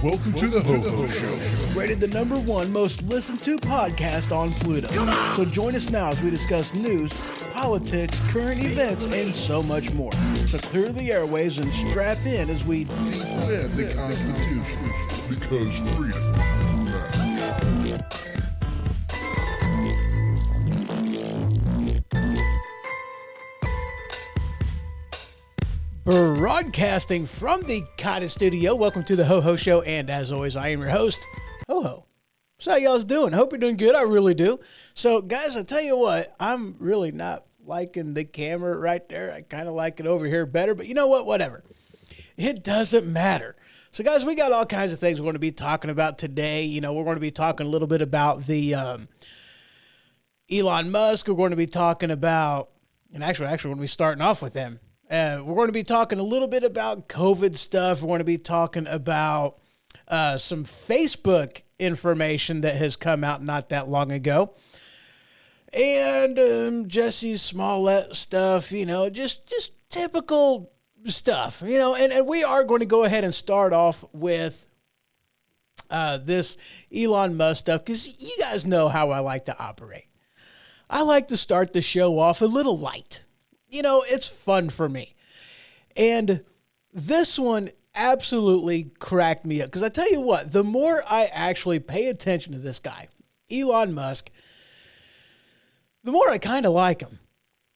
Welcome to the Ho-Ho Show. Rated the #1 most listened to podcast on Pluto. So join us now as we discuss news, politics, current events, and so much more. So clear the airwaves and strap in as we defend the Constitution because freedom matters. Broadcasting from the Cottage Studio. Welcome to the Ho-Ho Show, and as always, I am your host, Ho-Ho. So how y'all's doing? Hope you're doing good. I really do. So, guys, I'll tell you what, I'm really not liking the camera right there. I kind of like it over here better, but you know what? Whatever. It doesn't matter. So, guys, we got all kinds of things we're going to be talking about today. You know, we're going to be talking a little bit about the Elon Musk. We're going to be talking about, and actually, we're going to be starting off with him. We're going to be talking a little bit about COVID stuff. We're going to be talking about some Facebook information that has come out not that long ago. And Jesse Smollett stuff, you know, just typical stuff, you know. And we are going to go ahead and start off with this Elon Musk stuff because you guys know how I like to operate. I like to start the show off a little light. You know, it's fun for me. And this one absolutely cracked me up. Because I tell you what, the more I actually pay attention to this guy, Elon Musk, the more I kind of like him.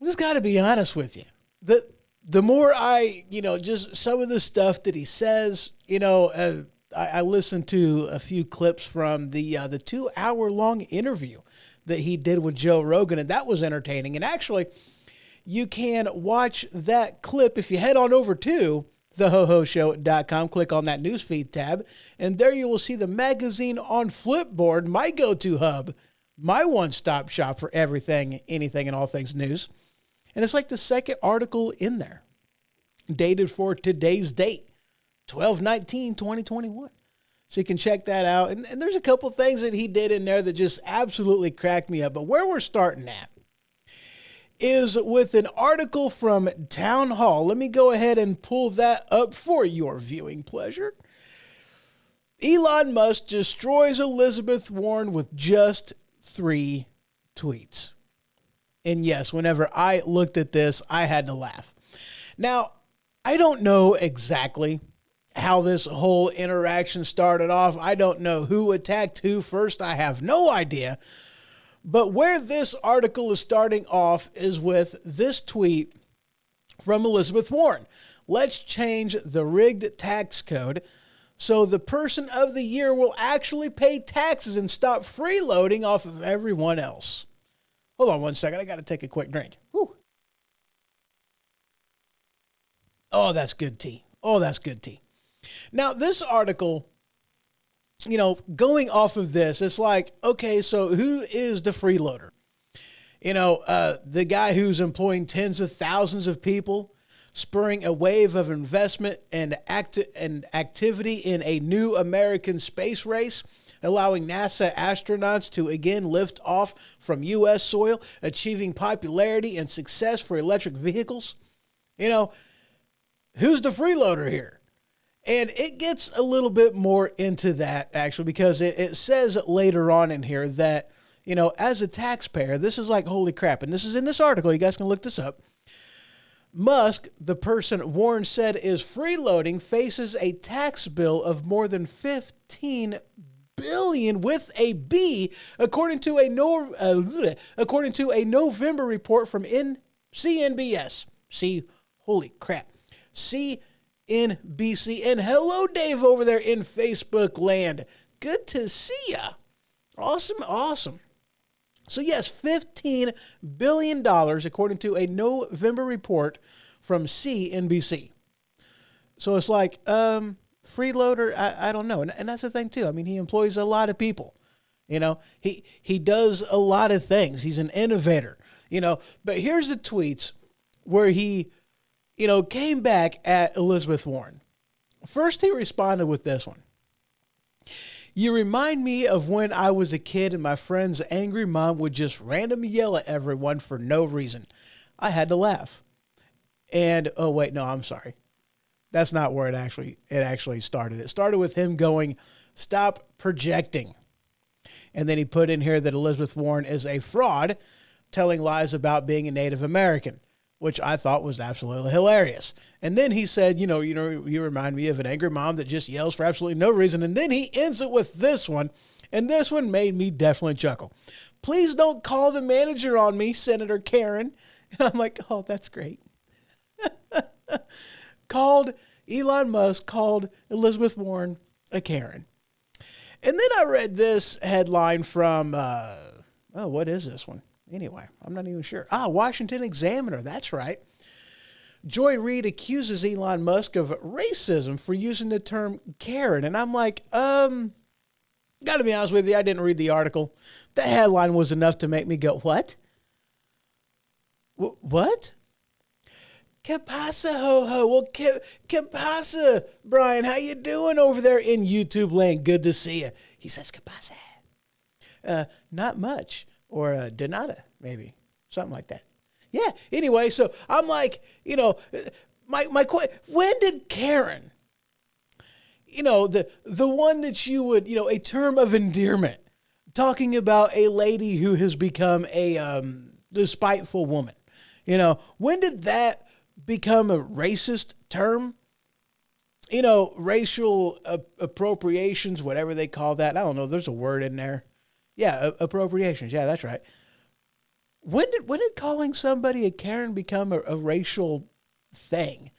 I just got to be honest with you. The more I, you know, just some of the stuff that he says, you know, I listened to a few clips from the 2-hour-long interview that he did with Joe Rogan, and that was entertaining. And actually, you can watch that clip if you head on over to thehohoshow.com, click on that newsfeed tab, and there you will see the magazine on Flipboard, my go-to hub, my one-stop shop for everything, anything, and all things news. And it's like the second article in there, dated for today's date, 12/19/2021. So you can check that out. And there's a couple things that he did in there that just absolutely cracked me up. But where we're starting at is with an article from Town Hall. Let me go ahead and pull that up for your viewing pleasure. Elon Musk destroys Elizabeth Warren with just 3 tweets. And yes, whenever I looked at this, I had to laugh. Now, I don't know exactly how this whole interaction started off. I don't know who attacked who first. I have no idea. But where this article is starting off is with this tweet from Elizabeth Warren. Let's change the rigged tax code so the person of the year will actually pay taxes and stop freeloading off of everyone else. Hold on one second. I got to take a quick drink. Whew. Oh, that's good tea. Oh, that's good tea. Now, this article, you know, going off of this, it's like, okay, so who is the freeloader? You know, the guy who's employing tens of thousands of people, spurring a wave of investment and activity in a new American space race, allowing NASA astronauts to again lift off from U.S. soil, achieving popularity and success for electric vehicles. You know, who's the freeloader here? And it gets a little bit more into that, actually, because it says later on in here that, you know, as a taxpayer, this is like, holy crap. And this is in this article. You guys can look this up. Musk, the person Warren said is freeloading, faces a tax bill of more than $15 billion with a B, according to a November report from CNBS. See, holy crap. CNBS. in BC. And hello, Dave, over there in Facebook land. Good to see ya. Awesome, awesome. So yes, $15 billion, according to a November report from CNBC. So it's like, freeloader, I don't know. And that's the thing too. I mean, he employs a lot of people. You know, he does a lot of things. He's an innovator, you know. But here's the tweets where he, you know, came back at Elizabeth Warren. First, he responded with this one. You remind me of when I was a kid and my friend's angry mom would just randomly yell at everyone for no reason. I had to laugh. And, oh, wait, no, I'm sorry. That's not where it actually started. It started with him going, stop projecting. And then he put in here that Elizabeth Warren is a fraud, telling lies about being a Native American, which I thought was absolutely hilarious. And then he said, you remind me of an angry mom that just yells for absolutely no reason. And then he ends it with this one. And this one made me definitely chuckle. Please don't call the manager on me, Senator Karen. And I'm like, oh, that's great. Elon Musk called Elizabeth Warren a Karen. And then I read this headline from, what is this one? Anyway, I'm not even sure. Washington Examiner. That's right. Joy Reid accuses Elon Musk of racism for using the term Karen. And I'm like, got to be honest with you, I didn't read the article. The headline was enough to make me go, what? What? Que pasa, ho-ho? Well, que pasa, Brian? How you doing over there in YouTube land? Good to see you. He says, que pasa? Not much. Or de nada, maybe. Something like that. Yeah, anyway, so I'm like, you know, my question, when did Karen, you know, the one that you would, you know, a term of endearment, talking about a lady who has become a despiteful woman, you know, when did that become a racist term? You know, racial appropriations, whatever they call that. I don't know. There's a word in there. Yeah, appropriations. Yeah, that's right. When did calling somebody a Karen become a racial thing?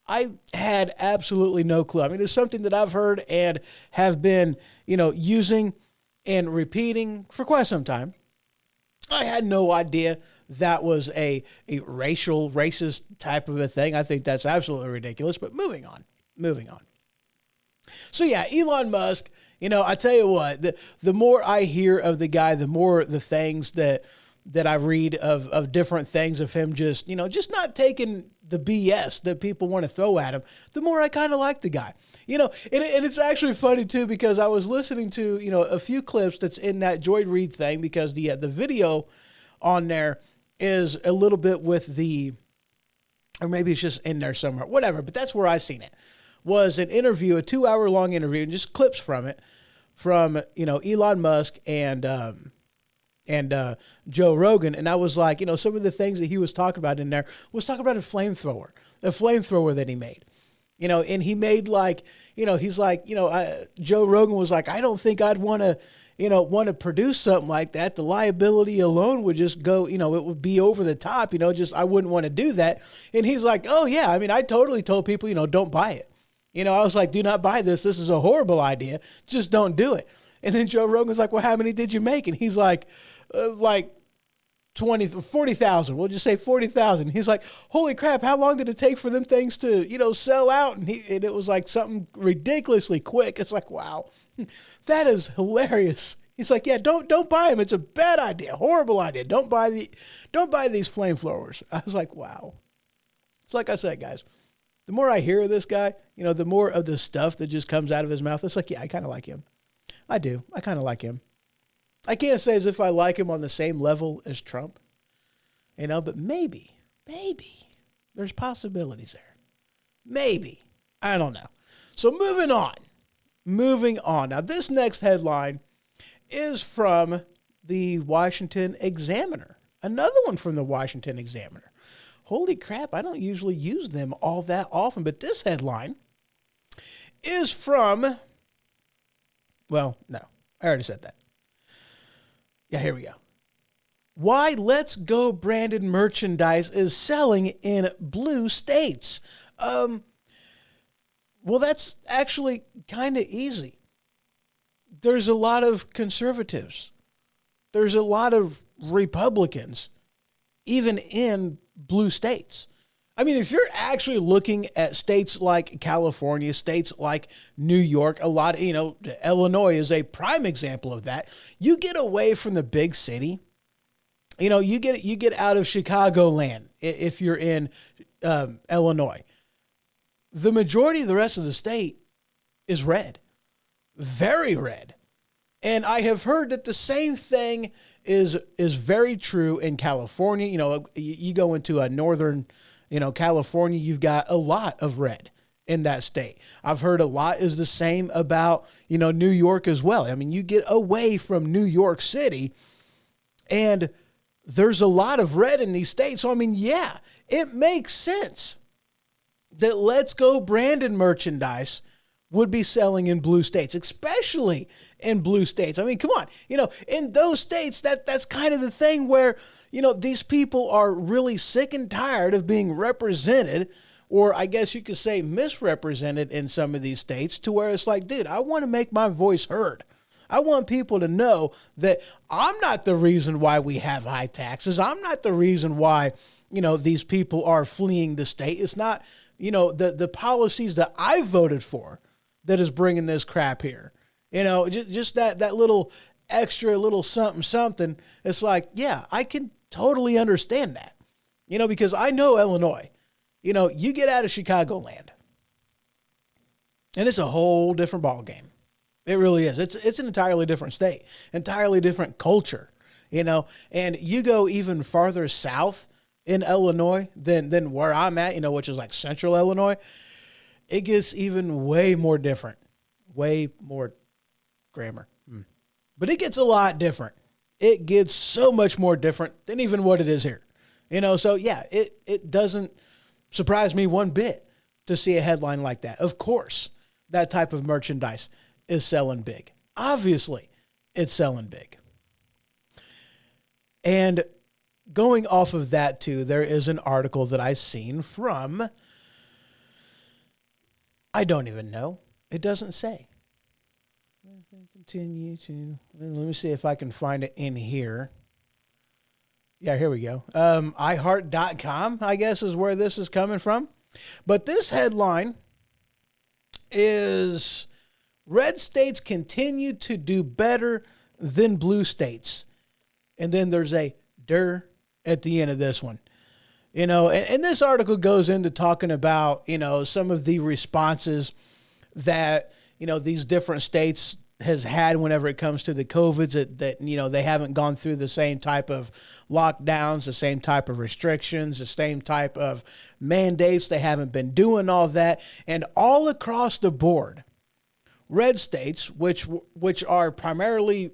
I had absolutely no clue. I mean, it's something that I've heard and have been, you know, using and repeating for quite some time. I had no idea that was a racist type of a thing. I think that's absolutely ridiculous, but moving on. So yeah, Elon Musk, you know, I tell you what, the more I hear of the guy, the more the things that I read of different things of him just, you know, just not taking the BS that people want to throw at him, the more I kind of like the guy. You know, and it's actually funny too, because I was listening to, you know, a few clips that's in that Joy Reid thing, because the video on there is a little bit with or maybe it's just in there somewhere, whatever, but that's where I seen it, was an interview, a 2-hour-long interview, and just clips from it, from, you know, Elon Musk and Joe Rogan. And I was like, you know, some of the things that he was talking about in there was talking about a flamethrower that he made, you know, and he made like, you know, he's like, you know, Joe Rogan was like, I don't think I'd want to produce something like that. The liability alone would just go, you know, it would be over the top, you know, just, I wouldn't want to do that. And he's like, oh yeah, I mean, I totally told people, you know, don't buy it. You know, I was like, do not buy this. This is a horrible idea. Just don't do it. And then Joe Rogan's like, well, how many did you make? And he's like 40,000. We'll just say 40,000. He's like, holy crap, how long did it take for them things to, you know, sell out? And it was like something ridiculously quick. It's like, wow, that is hilarious. He's like, yeah, don't buy them. It's a bad idea, horrible idea. Don't buy these flamethrowers. I was like, wow. It's like I said, guys, the more I hear of this guy, you know, the more of the stuff that just comes out of his mouth. It's like, yeah, I kind of like him. I do. I kind of like him. I can't say as if I like him on the same level as Trump, you know, but maybe there's possibilities there. Maybe. I don't know. So moving on. Now, this next headline is from the Washington Examiner. Another one from the Washington Examiner. Holy crap, I don't usually use them all that often, but this headline is from, well, no, I already said that. Yeah, here we go. Why Let's Go branded merchandise is selling in blue states. Well, that's actually kind of easy. There's a lot of conservatives. There's a lot of Republicans, even in blue states. I mean, if you're actually looking at states like California, states like New York, a lot of, Illinois is a prime example of that. You get away from the big city. You get out of Chicagoland if you're in Illinois. The majority of the rest of the state is red, very red. And I have heard that the same thing is very true in California. You go into a northern, California, you've got a lot of red in that state. I've heard a lot is the same about, New York as well. I mean, you get away from New York City and there's a lot of red in these states. So, I mean, yeah, it makes sense that Let's Go Brandon merchandise would be selling in blue states, especially in blue states. I mean, come on, in those states, that's kind of the thing where, these people are really sick and tired of being represented, or I guess you could say misrepresented in some of these states, to where it's like, dude, I want to make my voice heard. I want people to know that I'm not the reason why we have high taxes. I'm not the reason why, these people are fleeing the state. It's not, the policies that I voted for that is bringing this crap here. Just that little extra little something. It's like, yeah, I can totally understand that, because I know Illinois, you get out of Chicagoland and it's a whole different ball game. It really is. It's an entirely different state, entirely different culture, and you go even farther south in Illinois than where I'm at, which is like central Illinois. It gets even way more different, way more grammar, but it gets a lot different. It gets so much more different than even what it is here, So yeah, it doesn't surprise me one bit to see a headline like that. Of course, that type of merchandise is selling big. Obviously, it's selling big. And going off of that too, there is an article that I seen from, I don't even know. It doesn't say. Continue to, let me see if I can find it in here. Yeah, here we go. iHeart.com, I guess, is where this is coming from. But this headline is, red states continue to do better than blue states. And then there's a "der" at the end of this one. And this article goes into talking about, some of the responses that, these different states has had whenever it comes to the COVIDs, that they haven't gone through the same type of lockdowns, the same type of restrictions, the same type of mandates. They haven't been doing all that. And all across the board, red states, which are primarily,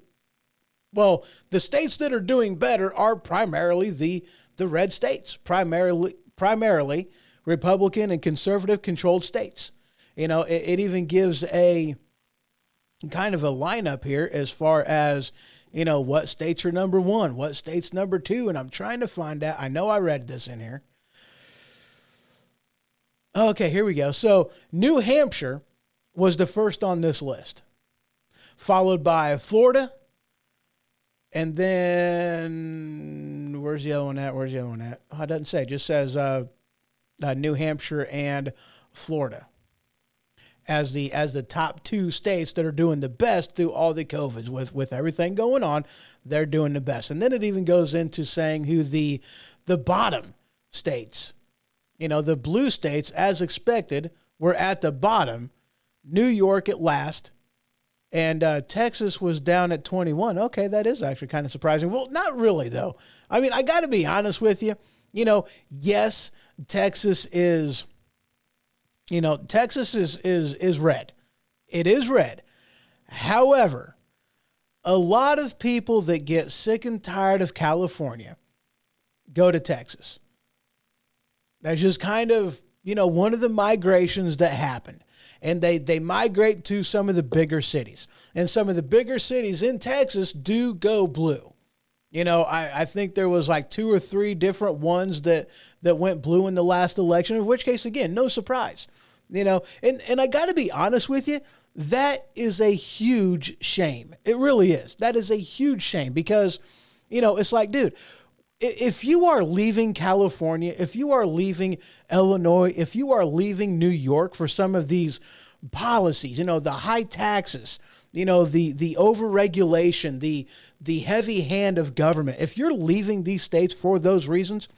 well, the states that are doing better are primarily the red states, primarily Republican and conservative controlled states. It even gives a kind of a lineup here as far as, what states are number one, what states number two. And I'm trying to find out. I know I read this in here. Okay, here we go. So New Hampshire was the first on this list, followed by Florida. And then where's the other one at? Oh, it doesn't say. It just says New Hampshire and Florida as the top two states that are doing the best through all the COVIDs. With everything going on, they're doing the best. And then it even goes into saying who the bottom states, the blue states, as expected, were at the bottom. New York at last. And Texas was down at 21. Okay, that is actually kind of surprising. Well, not really, though. I mean, I got to be honest with you. Yes, Texas is, Texas is red. It is red. However, a lot of people that get sick and tired of California go to Texas. That's just kind of, one of the migrations that happened. And they migrate to some of the bigger cities. And some of the bigger cities in Texas do go blue. I think there was like 2 or 3 different ones that went blue in the last election, in which case, again, no surprise. And I got to be honest with you, that is a huge shame. It really is. That is a huge shame because, it's like, dude, if you are leaving California, if you are leaving Illinois, if you are leaving New York for some of these policies, the high taxes, the overregulation, the heavy hand of government, if you're leaving these states for those reasons,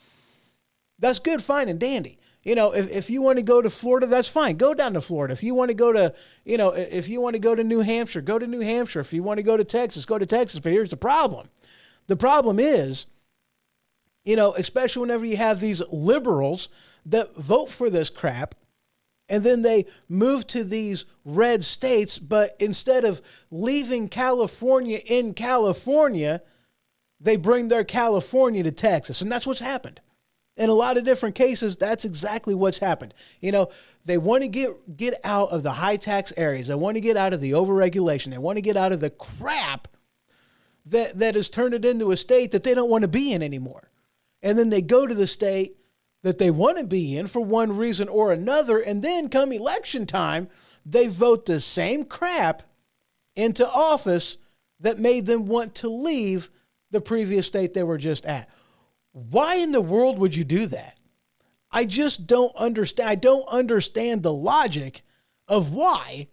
that's good, fine, and dandy. If you want to go to Florida, that's fine. Go down to Florida. If you want to go to, if you want to go to New Hampshire, go to New Hampshire. If you want to go to Texas, go to Texas. But here's the problem. The problem is, especially whenever you have these liberals that vote for this crap, and then they move to these red states, but instead of leaving California in California, they bring their California to Texas. And that's what's happened. In a lot of different cases, that's exactly what's happened. They want to get out of the high tax areas. They want to get out of the overregulation. They want to get out of the crap that has turned it into a state that they don't want to be in anymore. And then they go to the state that they want to be in for one reason or another. And then come election time, they vote the same crap into office that made them want to leave the previous state they were just at. Why in the world would you do that? I just don't understand. I don't understand the logic of why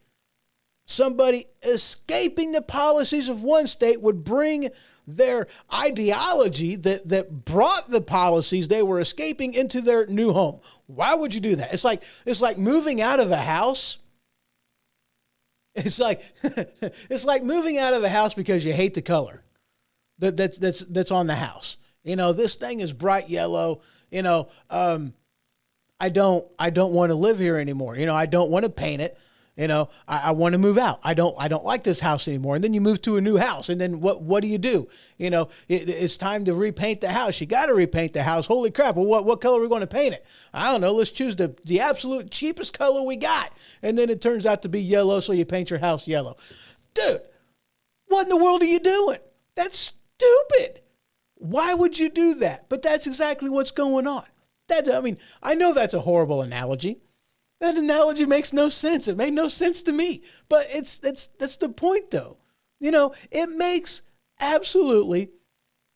somebody escaping the policies of one state would bring their ideology that brought the policies they were escaping into their new home. Why would you do that? It's like moving out of a house. It's like it's like moving out of a house because you hate the color that's on the house. This thing is bright yellow. I don't want to live here anymore. I don't want to paint it. I want to move out. I don't like this house anymore. And then you move to a new house. And then what do? It's time to repaint the house. You got to repaint the house. Holy crap. Well, what color are we going to paint it? I don't know. Let's choose the absolute cheapest color we got. And then it turns out to be yellow. So you paint your house yellow. Dude, what in the world are you doing? That's stupid. Why would you do that? But that's exactly what's going on. I know that's a horrible analogy. That analogy makes no sense. It made no sense to me. But that's the point, though. It makes absolutely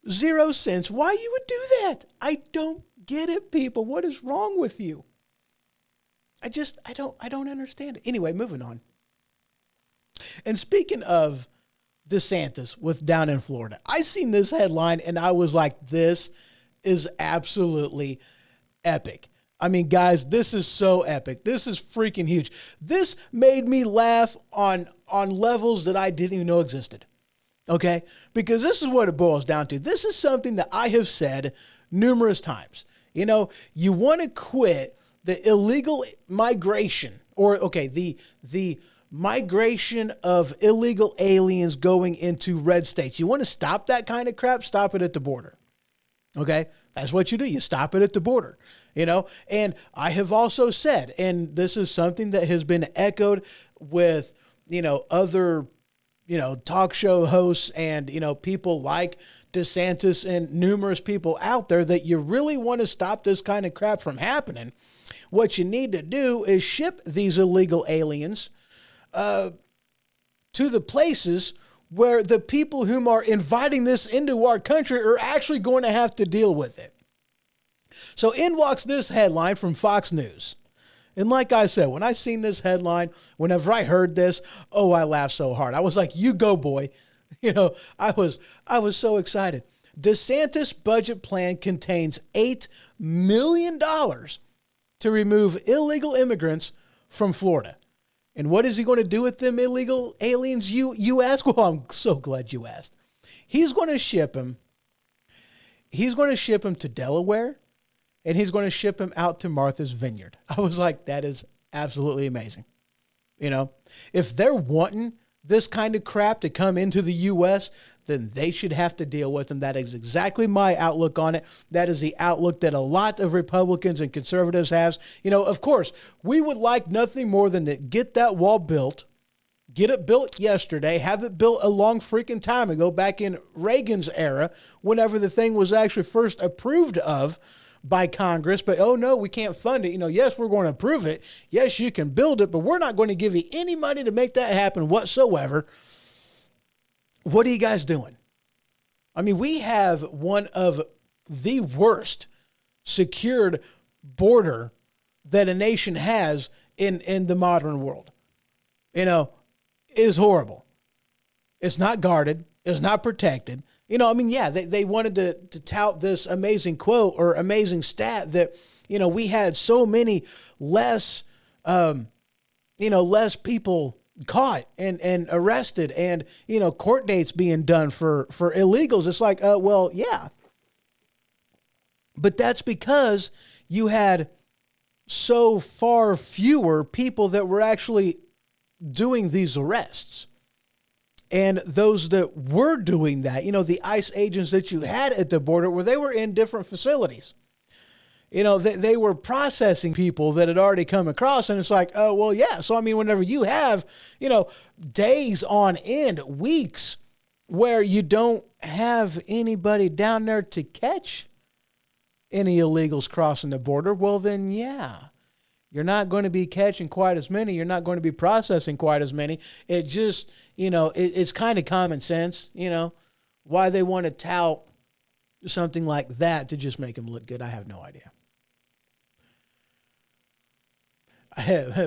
zero sense why you would do that. I don't get it, people. What is wrong with you? I don't understand it. Anyway, moving on. And speaking of DeSantis with down in Florida, I seen this headline and I was like, this is absolutely epic. I mean, guys, this is so epic. This is freaking huge. This made me laugh on levels that I didn't even know existed. Okay? Because this is what it boils down to. This is something that I have said numerous times. You want to quit the illegal migration the migration of illegal aliens going into red states. You want to stop that kind of crap? Stop it at the border. Okay? That's what you do. You stop it at the border. And I have also said, and this is something that has been echoed with, other, talk show hosts and, people like DeSantis and numerous people out there, that you really want to stop this kind of crap from happening. What you need to do is ship these illegal aliens to the places where the people whom are inviting this into our country are actually going to have to deal with it. So in walks this headline from Fox News. And like I said, when I seen this headline, whenever I heard this, I laughed so hard. I was like, you go, boy. I was so excited. DeSantis budget plan contains $8 million to remove illegal immigrants from Florida. And what is he going to do with them illegal aliens, you ask? Well, I'm so glad you asked. He's going to ship them. He's going to ship them to Delaware. And he's going to ship him out to Martha's Vineyard. I was like, that is absolutely amazing. If they're wanting this kind of crap to come into the U.S., then they should have to deal with them. That is exactly my outlook on it. That is the outlook that a lot of Republicans and conservatives have. Of course, we would like nothing more than to get that wall built, get it built yesterday, have it built a long freaking time ago, back in Reagan's era, whenever the thing was actually first approved of. by Congress, but oh no, we can't fund it. Yes, we're going to approve it. Yes, you can build it, but we're not going to give you any money to make that happen whatsoever. What are you guys doing? I mean, we have one of the worst secured border that a nation has in the modern world. Is horrible. It's not guarded. It's not protected. They wanted to tout this amazing quote or amazing stat that, we had so many less people caught and arrested and, court dates being done for illegals. It's like, well, yeah. But that's because you had so far fewer people that were actually doing these arrests. And those that were doing that, the ICE agents that you had at the border, they were in different facilities. They were processing people that had already come across. And it's like, oh, well, yeah. So, whenever you have, days on end, weeks where you don't have anybody down there to catch any illegals crossing the border, well, then, yeah, you're not going to be catching quite as many. You're not going to be processing quite as many. It just, it's kind of common sense, why they want to tout something like that to just make them look good. I have no idea.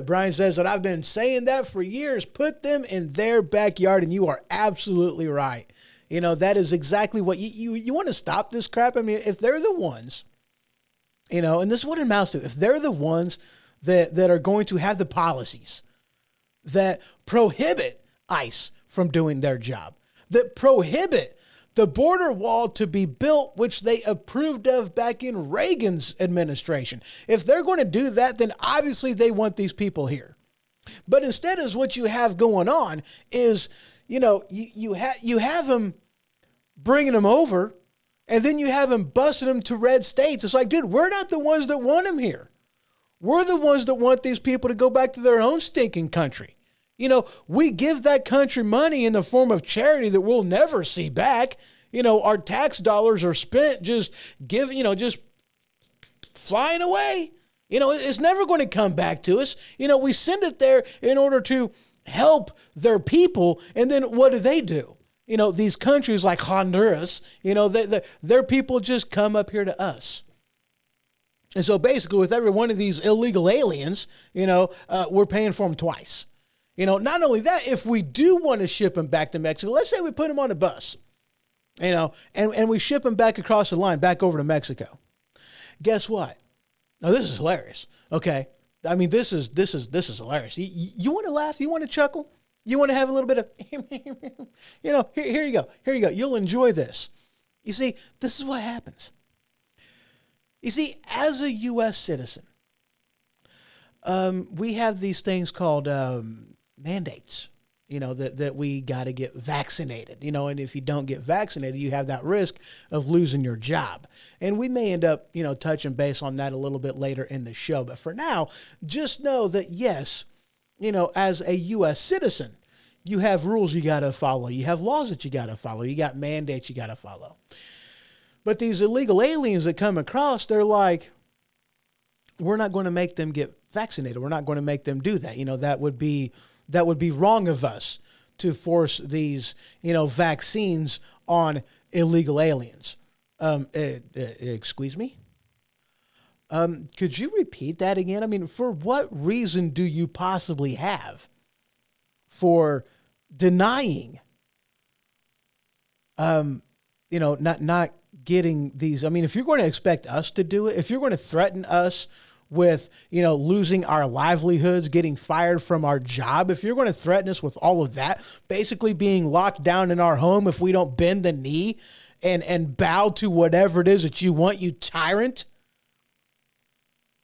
Brian says that I've been saying that for years. Put them in their backyard, and you are absolutely right. That is exactly what you want to stop this crap. If they're the ones, and this is what it amounts to, if they're the ones that are going to have the policies that prohibit ICE from doing their job, that prohibit the border wall to be built, which they approved of back in Reagan's administration. If they're going to do that, then obviously they want these people here. But instead is what you have going on is, you have them bringing them over, and then you have them busting them to red states. It's like, dude, we're not the ones that want them here. We're the ones that want these people to go back to their own stinking country. We give that country money in the form of charity that we'll never see back. Our tax dollars are spent just flying away. It's never going to come back to us. We send it there in order to help their people. And then what do? These countries like Honduras, their people just come up here to us. And so basically with every one of these illegal aliens, we're paying for them twice. Not only that, if we do want to ship them back to Mexico, let's say we put them on a bus, and we ship them back across the line, back over to Mexico. Guess what? Now this is hilarious. Okay. This is hilarious. You want to laugh? You want to chuckle? You want to have a little bit of, here you go. Here you go. You'll enjoy this. You see, this is what happens. You see, as a U.S. citizen, we have these things called mandates, that we got to get vaccinated, and if you don't get vaccinated, you have that risk of losing your job. And we may end up, touching base on that a little bit later in the show. But for now, just know that, yes, as a U.S. citizen, you have rules you got to follow. You have laws that you got to follow. You got mandates you got to follow. But these illegal aliens that come across, they're like, we're not going to make them get vaccinated. We're not going to make them do that. That would be wrong of us to force these, vaccines on illegal aliens. Excuse me? Could you repeat that again? For what reason do you possibly have for denying, not getting these? If you're going to expect us to do it, if you're going to threaten us with, losing our livelihoods, getting fired from our job, if you're going to threaten us with all of that, basically being locked down in our home if we don't bend the knee and bow to whatever it is that you want, you tyrant.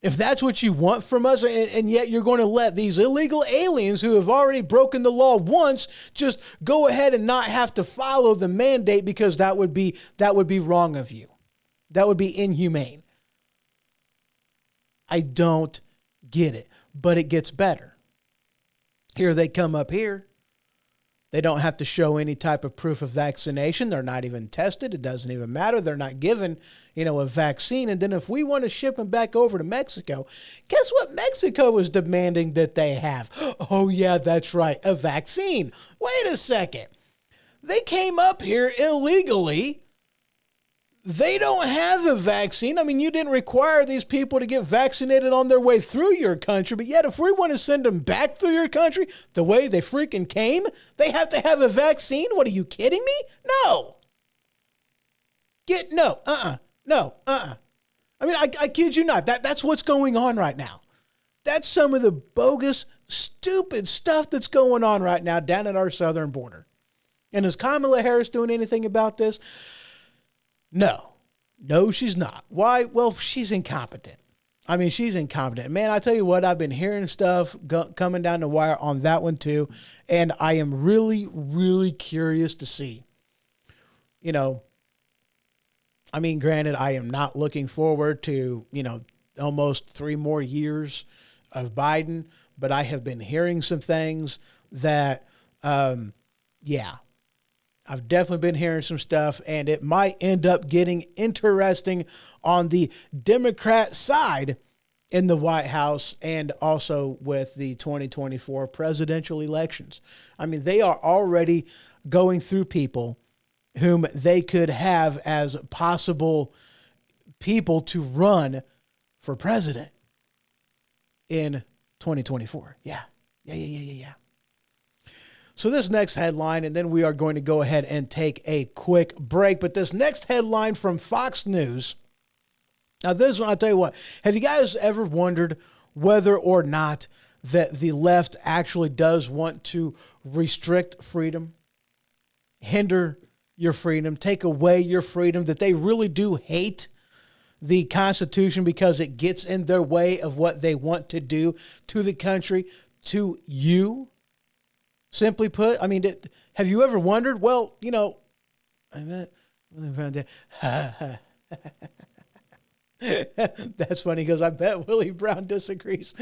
If that's what you want from us, and yet you're going to let these illegal aliens who have already broken the law once just go ahead and not have to follow the mandate, because that would be wrong of you. That would be inhumane. I don't get it, but it gets better. Here they come up here, They don't have to show any type of proof of vaccination. They're not even tested. It doesn't even matter. They're not given, a vaccine. And then if we want to ship them back over to Mexico, guess what Mexico is demanding that they have? Oh, yeah, that's right, a vaccine. Wait a second. They came up here illegally. They don't have a vaccine. I mean, you didn't require these people to get vaccinated on their way through your country, but yet if we want to send them back through your country the way they freaking came, they have to have a vaccine? What, are you kidding me? No. No. I mean, I kid you not. That's what's going on right now. That's some of the bogus, stupid stuff that's going on right now down at our southern border. And is Kamala Harris doing anything about this? No, she's not. Why? Well, she's incompetent. I mean, she's incompetent. Man, I tell you what, I've been hearing stuff coming down the wire on that one too. And I am really, really curious to see, I mean, granted, I am not looking forward to, almost 3 more years of Biden, but I have been hearing some things that, I've definitely been hearing some stuff, and it might end up getting interesting on the Democrat side in the White House and also with the 2024 presidential elections. I mean, they are already going through people whom they could have as possible people to run for president in 2024. Yeah. So this next headline, and then we are going to go ahead and take a quick break. But this next headline from Fox News. Now this one, I'll tell you what, have you guys ever wondered whether or not that the left actually does want to restrict freedom, hinder your freedom, take away your freedom, that they really do hate the Constitution because it gets in their way of what they want to do to the country, to you? Simply put, I mean, have you ever wondered? Well, that's funny because I bet Willie Brown disagrees.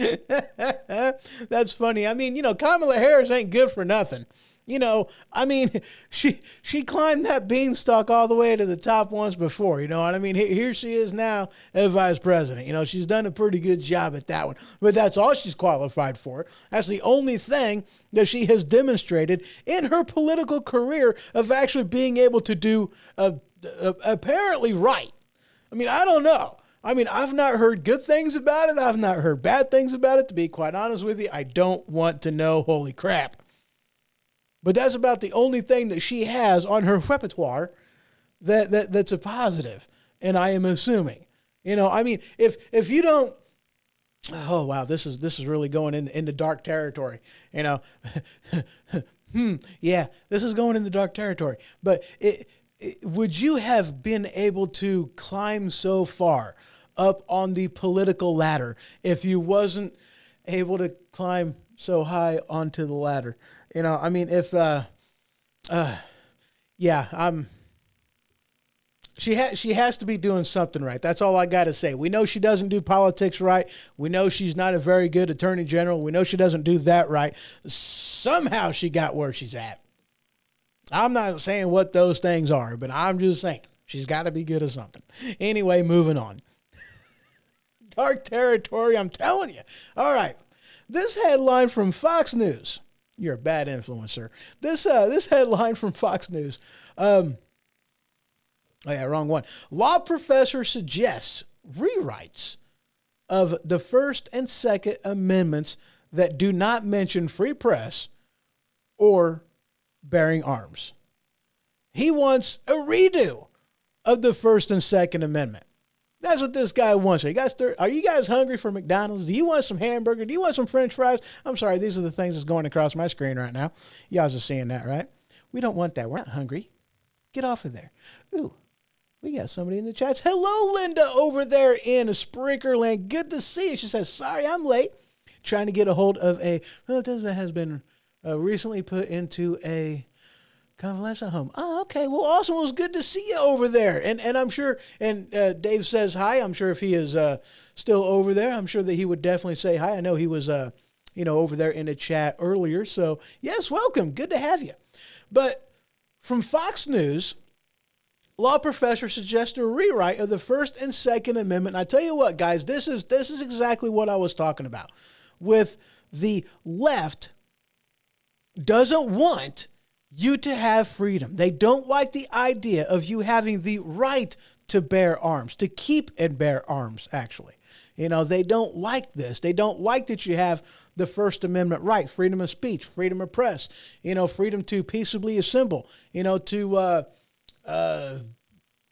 That's funny. I mean, Kamala Harris ain't good for nothing. I mean, she climbed that beanstalk all the way to the top once before, what I mean? Here she is now as vice president. She's done a pretty good job at that one, but that's all she's qualified for. That's the only thing that she has demonstrated in her political career of actually being able to do apparently right. I mean, I don't know. I mean, I've not heard good things about it. I've not heard bad things about it. To be quite honest with you, I don't want to know. Holy crap. But that's about the only thing that she has on her repertoire that's a positive. And I am assuming, I mean, if you don't, oh, wow, this is really going into dark territory, yeah, this is going into dark territory. But would you have been able to climb so far up on the political ladder if you wasn't able to climb so high onto the ladder? I mean, if, she has to be doing something right. That's all I got to say. We know she doesn't do politics right. We know she's not a very good attorney general. We know she doesn't do that right. Somehow she got where she's at. I'm not saying what those things are, but I'm just saying she's got to be good at something. Anyway, moving on. Dark territory, I'm telling you. All right. This headline from Fox News. You're a bad influencer. This headline from Fox News. Oh yeah, wrong one. Law professor suggests rewrites of the First and Second Amendments that do not mention free press or bearing arms. He wants a redo of the First and Second Amendment. That's what this guy wants. Are you guys hungry for McDonald's? Do you want some hamburger? Do you want some French fries? I'm sorry, these are the things that's going across my screen right now. You guys are seeing that, right? We don't want that. We're not hungry. Get off of there. Ooh, we got somebody in the chats. Hello, Linda, over there in Sprinkerland. Good to see you. She says, sorry, I'm late. Trying to get a hold of a relative that has been recently put into a convalescent home. Oh, okay. Well, awesome. Well, it was good to see you over there. And I'm sure, and Dave says hi. I'm sure if he is still over there, I'm sure that he would definitely say hi. I know he was over there in the chat earlier. So yes, welcome. Good to have you. But from Fox News, law professor suggests a rewrite of the First and Second Amendment. And I tell you what, guys, this is exactly what I was talking about. With the left doesn't want you to have freedom. They don't like the idea of you having the right to bear arms, to keep and bear arms, actually. They don't like this. They don't like that you have the First Amendment right, freedom of speech, freedom of press, freedom to peaceably assemble, to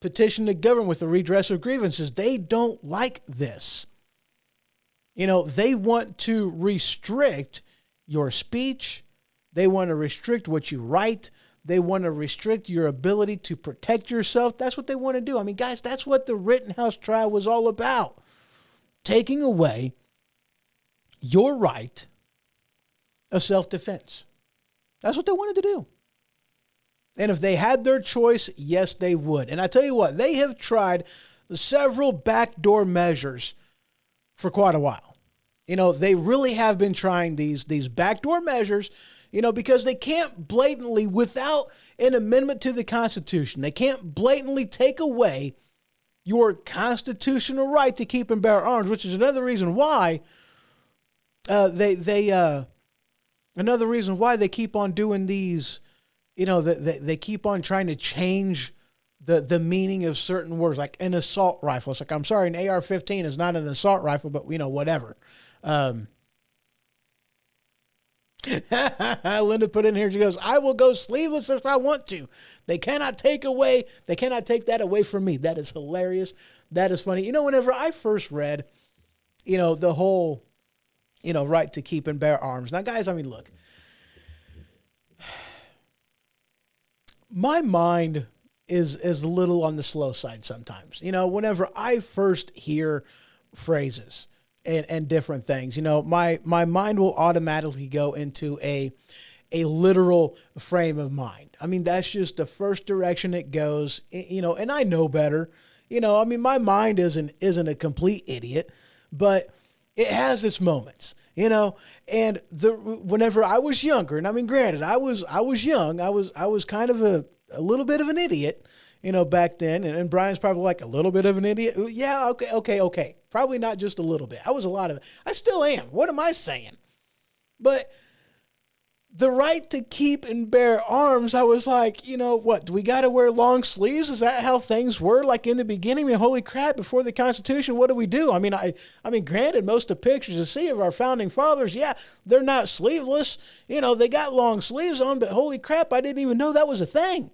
petition the government with a redress of grievances. They don't like this. They want to restrict your speech. They want to restrict what you write. They want to restrict your ability to protect yourself. That's what they want to do. I mean, guys, that's what the Rittenhouse trial was all about. Taking away your right of self-defense. That's what they wanted to do. And if they had their choice, yes, they would. And I tell you what, they have tried several backdoor measures for quite a while. They really have been trying these backdoor measures, because they can't blatantly, without an amendment to the Constitution, they can't blatantly take away your constitutional right to keep and bear arms, which is another reason why another reason why they keep on doing these. They keep on trying to change the meaning of certain words, like an assault rifle. It's like, I'm sorry, an AR-15 is not an assault rifle, but whatever. Linda put in here, she goes, I will go sleeveless if I want to. They cannot take that away from me. That is hilarious. That is funny. Whenever I first read, the whole, right to keep and bear arms. Now, guys, I mean, look, my mind is a little on the slow side sometimes. Whenever I first hear phrases and different things, my mind will automatically go into a literal frame of mind. I mean, that's just the first direction it goes, and I know better. My mind isn't a complete idiot, but it has its moments, and whenever I was younger, and I mean, granted, I was young, I was kind of a little bit of an idiot, back then. And Brian's probably like, a little bit of an idiot. Yeah. Okay. Probably not just a little bit. I was a lot of it. I still am. What am I saying? But the right to keep and bear arms, I was like, what, do we got to wear long sleeves? Is that how things were like in the beginning? I mean, holy crap, before the Constitution, what do we do? I mean, granted, most of the pictures you see of our founding fathers, yeah, they're not sleeveless. They got long sleeves on, but holy crap, I didn't even know that was a thing.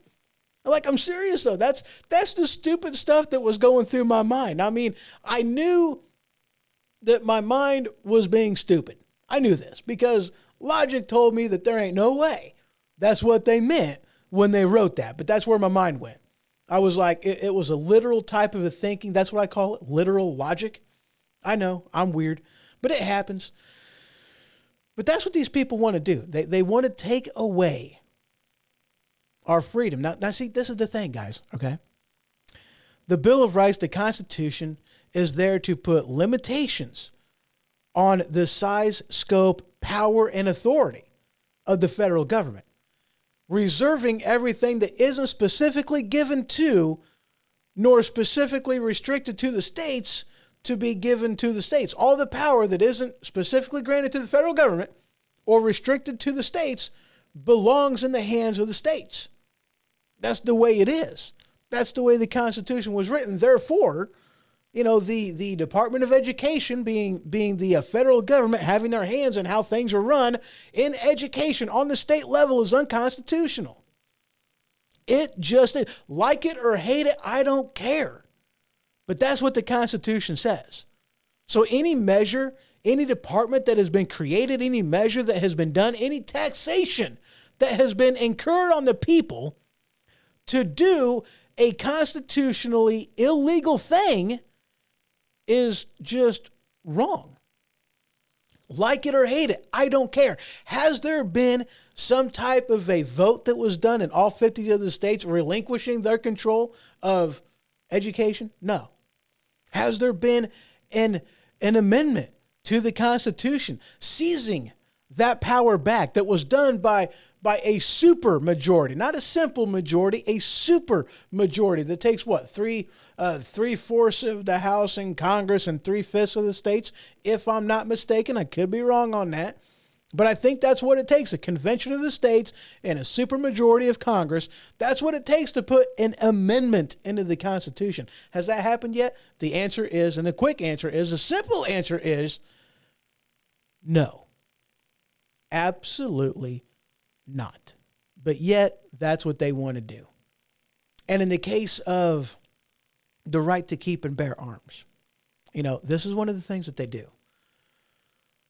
Like, I'm serious though. That's the stupid stuff that was going through my mind. I mean, I knew that my mind was being stupid. I knew this because logic told me that there ain't no way that's what they meant when they wrote that. But that's where my mind went. I was like, it was a literal type of a thinking. That's what I call it, literal logic. I know, I'm weird, but it happens. But that's what these people want to do. They want to take away our freedom. Now, see, this is the thing, guys, okay? The Bill of Rights, the Constitution, is there to put limitations on the size, scope, power, and authority of the federal government, reserving everything that isn't specifically given to, nor specifically restricted to the states, to be given to the states. All the power that isn't specifically granted to the federal government or restricted to the states belongs in the hands of the states. That's the way it is. That's the way the Constitution was written. Therefore, the Department of Education being the federal government having their hands in how things are run in education on the state level is unconstitutional. It just, like it or hate it, I don't care. But that's what the Constitution says. So any measure, any department that has been created, any measure that has been done, any taxation that has been incurred on the people to do a constitutionally illegal thing is just wrong. Like it or hate it, I don't care. Has there been some type of a vote that was done in all 50 of the states relinquishing their control of education? No. Has there been an amendment to the Constitution seizing that power back that was done by a super majority, not a simple majority, a super majority that takes what, three-fourths of the House and Congress and 3/5 of the states, if I'm not mistaken. I could be wrong on that. But I think that's what it takes, a convention of the states and a supermajority of Congress. That's what it takes to put an amendment into the Constitution. Has that happened yet? The answer is, and the quick answer is, the simple answer is, no. Absolutely not. But yet, that's what they want to do. And in the case of the right to keep and bear arms, this is one of the things that they do.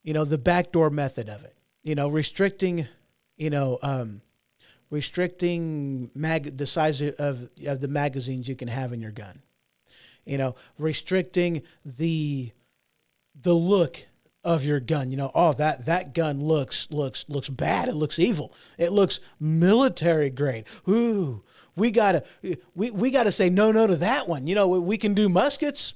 The backdoor method of it, restricting, the size of the magazines you can have in your gun, restricting the look of your gun. That gun looks bad. It looks evil. It looks military grade. Ooh, we gotta say no to that one. We can do muskets.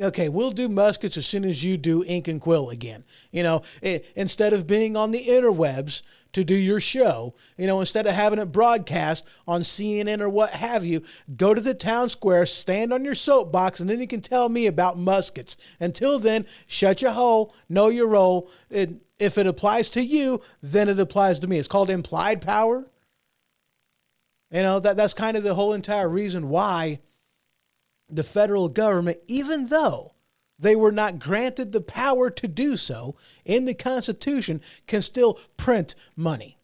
Okay, we'll do muskets as soon as you do ink and quill again. Instead of being on the interwebs to do your show, instead of having it broadcast on CNN or what have you, go to the town square, stand on your soapbox, and then you can tell me about muskets. Until then, shut your hole, know your role. If it applies to you, then it applies to me. It's called implied power. That's kind of the whole entire reason why the federal government, even though they were not granted the power to do so in the Constitution, can still print money.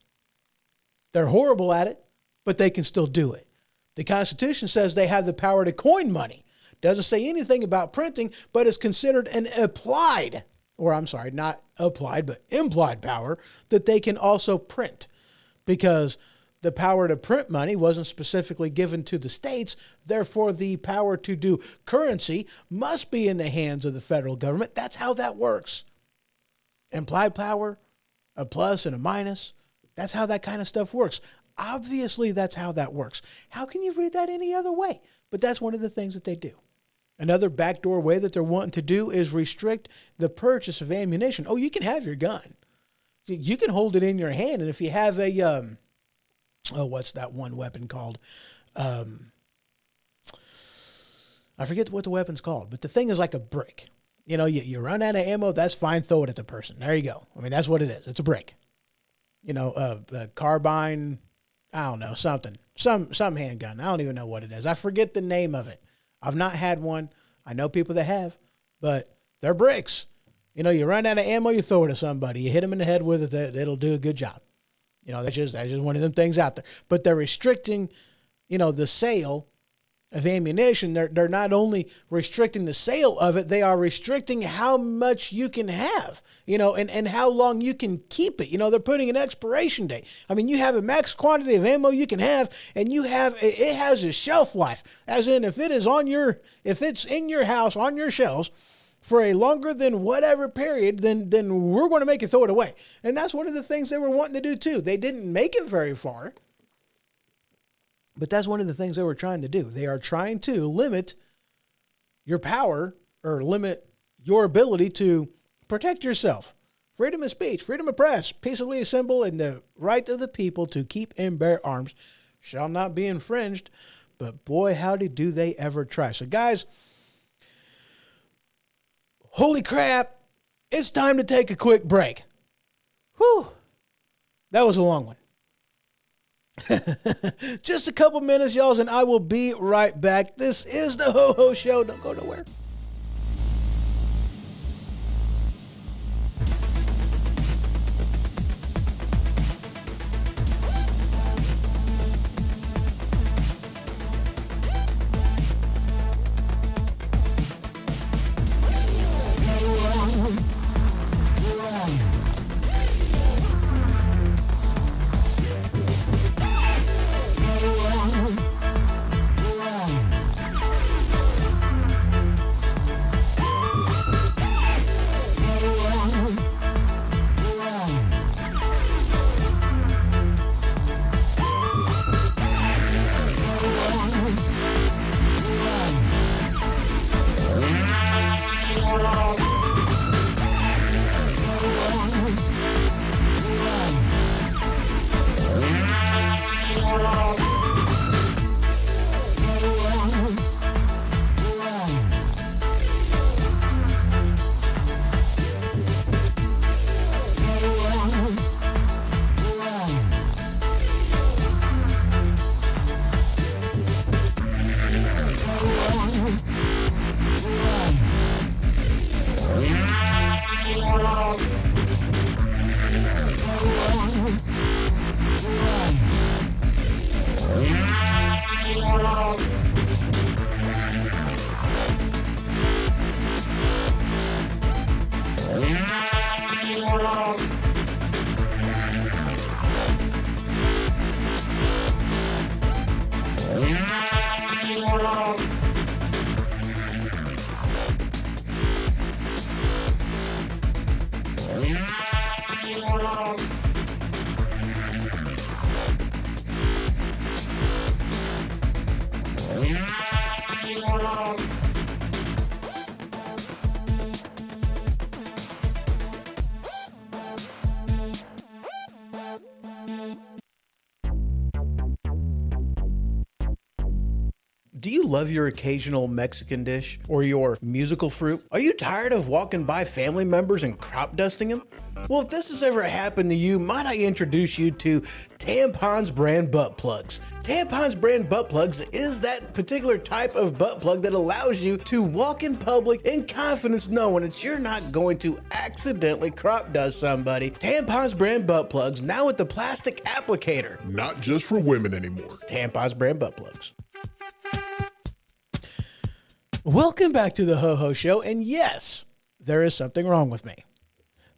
They're horrible at it, but they can still do it. The Constitution says they have the power to coin money. Doesn't say anything about printing, but it's considered an applied, not applied, but implied power that they can also print, because the power to print money wasn't specifically given to the states. Therefore, the power to do currency must be in the hands of the federal government. That's how that works. Implied power, a plus and a minus. That's how that kind of stuff works. Obviously, that's how that works. How can you read that any other way? But that's one of the things that they do. Another backdoor way that they're wanting to do is restrict the purchase of ammunition. Oh, you can have your gun. You can hold it in your hand. And if you have a, what's that one weapon called? I forget what the weapon's called, but the thing is like a brick. You run out of ammo, that's fine, throw it at the person. There you go. That's what it is. It's a brick. A carbine, I don't know, something. Some handgun. I don't even know what it is. I forget the name of it. I've not had one. I know people that have, but they're bricks. You run out of ammo, you throw it at somebody. You hit them in the head with it, it'll do a good job. That's just one of them things out there. But they're restricting, the sale of ammunition. They're not only restricting the sale of it, they are restricting how much you can have, and how long you can keep it. They're putting an expiration date. You have a max quantity of ammo you can have, and it has a shelf life. As in, if it's in your house on your shelves for a longer than whatever period, then we're going to make you throw it away. And that's one of the things they were wanting to do too. They didn't make it very far, but that's one of the things they were trying to do. They are trying to limit your power, or limit your ability to protect yourself. Freedom of speech, freedom of press, peaceably assemble, and the right of the people to keep and bear arms shall not be infringed. But boy, howdy do they ever try. So guys, holy crap, it's time to take a quick break. Whew, that was a long one. Just a couple minutes, y'all, and I will be right back. This is the Ho Ho Show. Don't go nowhere. Do you love your occasional Mexican dish or your musical fruit? Are you tired of walking by family members and crop dusting them? Well, if this has ever happened to you, might I introduce you to Tampons brand butt plugs. Tampons brand butt plugs is that particular type of butt plug that allows you to walk in public in confidence knowing that you're not going to accidentally crop dust somebody. Tampons brand butt plugs now with the plastic applicator. Not just for women anymore. Tampons brand butt plugs. Welcome back to the Ho Ho Show, and yes, there is something wrong with me.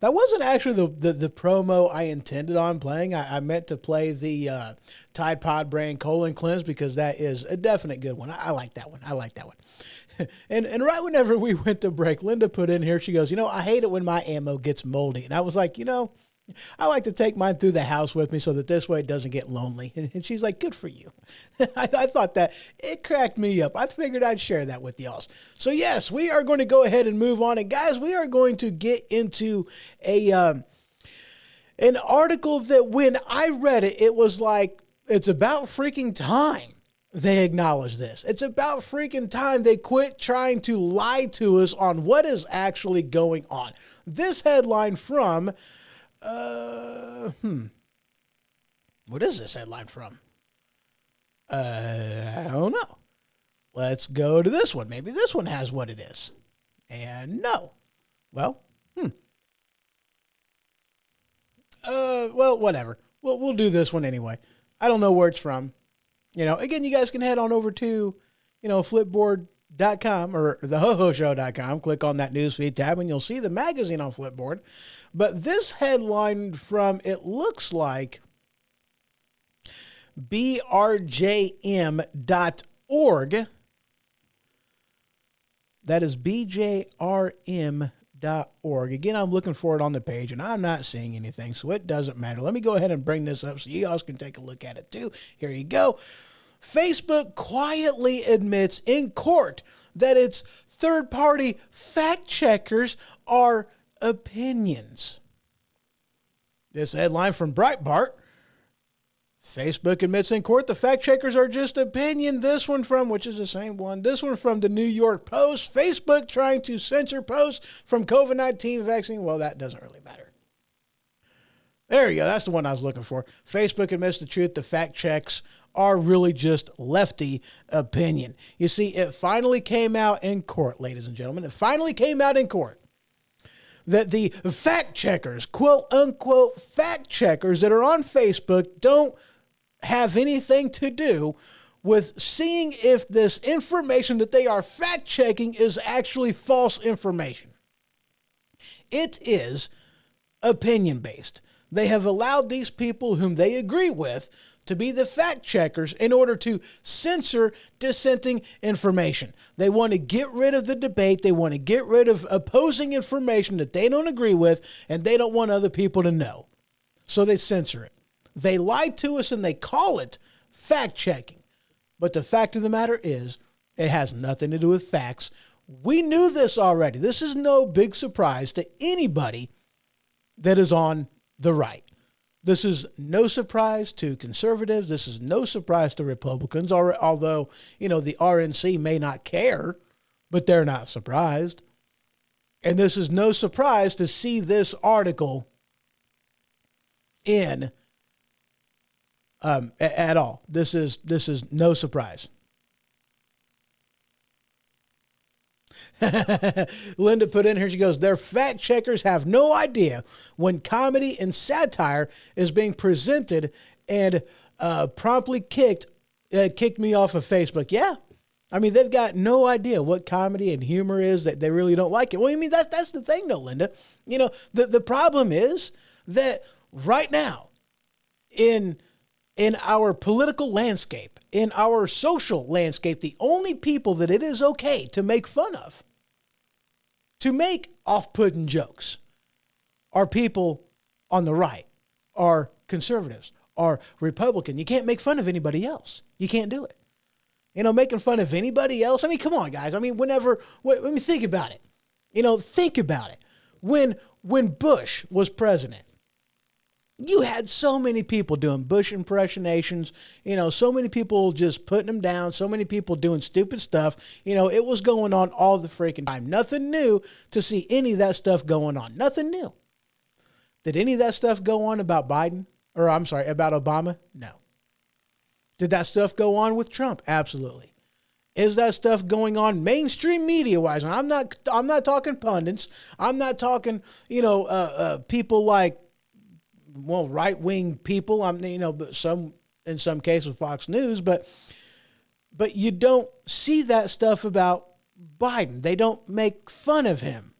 That wasn't actually the promo I intended on playing. I meant to play the Tide Pod brand colon cleanse because that is a definite good one. I like that one. I like that one. And right whenever we went to break, Linda put in here, she goes, I hate it when my ammo gets moldy. And I was like, I like to take mine through the house with me so that this way it doesn't get lonely. And she's like, good for you. I thought that it cracked me up. I figured I'd share that with y'all. So yes, we are going to go ahead and move on. And guys, we are going to get into an article that when I read it, it was like, it's about freaking time they acknowledge this. It's about freaking time they quit trying to lie to us on what is actually going on. This headline from... What is this headline from? I don't know. Let's go to this one. Maybe this one has what it is. And no. Well, well, whatever. We'll do this one anyway. I don't know where it's from. Again, you guys can head on over to, Flipboard.com or thehohoshow.com. Click on that newsfeed tab and you'll see the magazine on Flipboard. But this headline from, it looks like brjm.org. That is bjrm.org. Again, I'm looking for it on the page and I'm not seeing anything, so it doesn't matter. Let me go ahead and bring this up so you guys can take a look at it too. Here you go. Facebook quietly admits in court that its third-party fact checkers are opinions. This headline from Breitbart. Facebook admits in court the fact checkers are just opinion. This one from, which is the same one, this one from the New York Post. Facebook trying to censor posts from COVID-19 vaccine. Well, that doesn't really matter. There you go. That's the one I was looking for. Facebook admits the truth. The fact checks are really just lefty opinion. You see, it finally came out in court, ladies and gentlemen. It finally came out in court that the fact checkers, quote unquote fact checkers that are on Facebook don't have anything to do with seeing if this information that they are fact checking is actually false information. It is opinion based. They have allowed these people whom they agree with to be the fact checkers in order to censor dissenting information. They want to get rid of the debate. They want to get rid of opposing information that they don't agree with, and they don't want other people to know. So they censor it. They lie to us and they call it fact checking. But the fact of the matter is, it has nothing to do with facts. We knew this already. This is no big surprise to anybody that is on the right. This is no surprise to conservatives. This is no surprise to Republicans, although, the RNC may not care, but they're not surprised. And this is no surprise to see this article in at all. This is no surprise. Linda put in here, she goes, their fact checkers have no idea when comedy and satire is being presented and promptly kicked me off of Facebook. Yeah. I mean, they've got no idea what comedy and humor is, that they really don't like it. Well, I mean, that's the thing though, Linda. The problem is that right now in our political landscape, in our social landscape, the only people that it is okay to make fun of, to make off-putting jokes, are people on the right, are conservatives, are Republican. You can't make fun of anybody else. You can't do it. making fun of anybody else. I mean, come on, guys. I mean, let me think about it. Think about it. When Bush was president, you had so many people doing Bush impersonations, so many people just putting him down, so many people doing stupid stuff. It was going on all the freaking time. Nothing new to see any of that stuff going on. Nothing new. Did any of that stuff go on about Biden? Or I'm sorry, about Obama? No. Did that stuff go on with Trump? Absolutely. Is that stuff going on mainstream media wise? And I'm not talking pundits. I'm not talking, people like, right-wing people. But in some cases Fox News, but you don't see that stuff about Biden. They don't make fun of him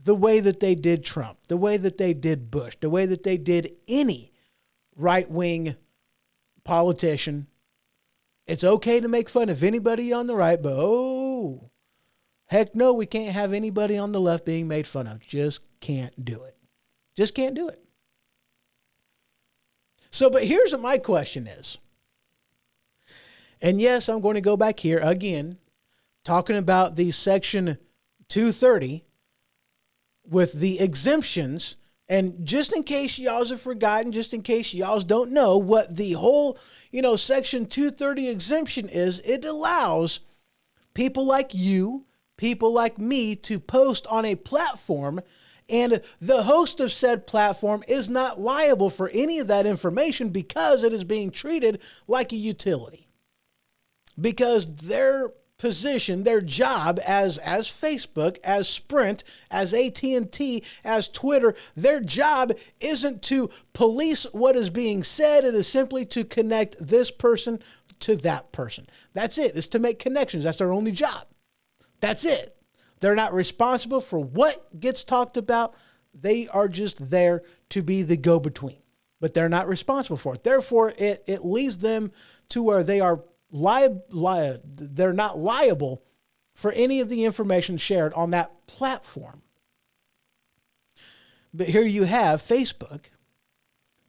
the way that they did Trump, the way that they did Bush, the way that they did any right-wing politician. It's okay to make fun of anybody on the right, but heck no, we can't have anybody on the left being made fun of. Just can't do it. Just can't do it. So, but here's what my question is. And yes, I'm going to go back here again, talking about the Section 230 with the exemptions. And just in case y'all have forgotten, just in case y'all don't know what the whole, Section 230 exemption is, it allows people like you, people like me to post on a platform, and the host of said platform is not liable for any of that information because it is being treated like a utility. Because their position, their job as Facebook, as Sprint, as AT&T, as Twitter, their job isn't to police what is being said. It is simply to connect this person to that person. That's it. It's to make connections. That's their only job. That's it. They're not responsible for what gets talked about. They are just there to be the go-between, but they're not responsible for it. Therefore, it leads them to where they are they're not liable for any of the information shared on that platform. But here you have Facebook,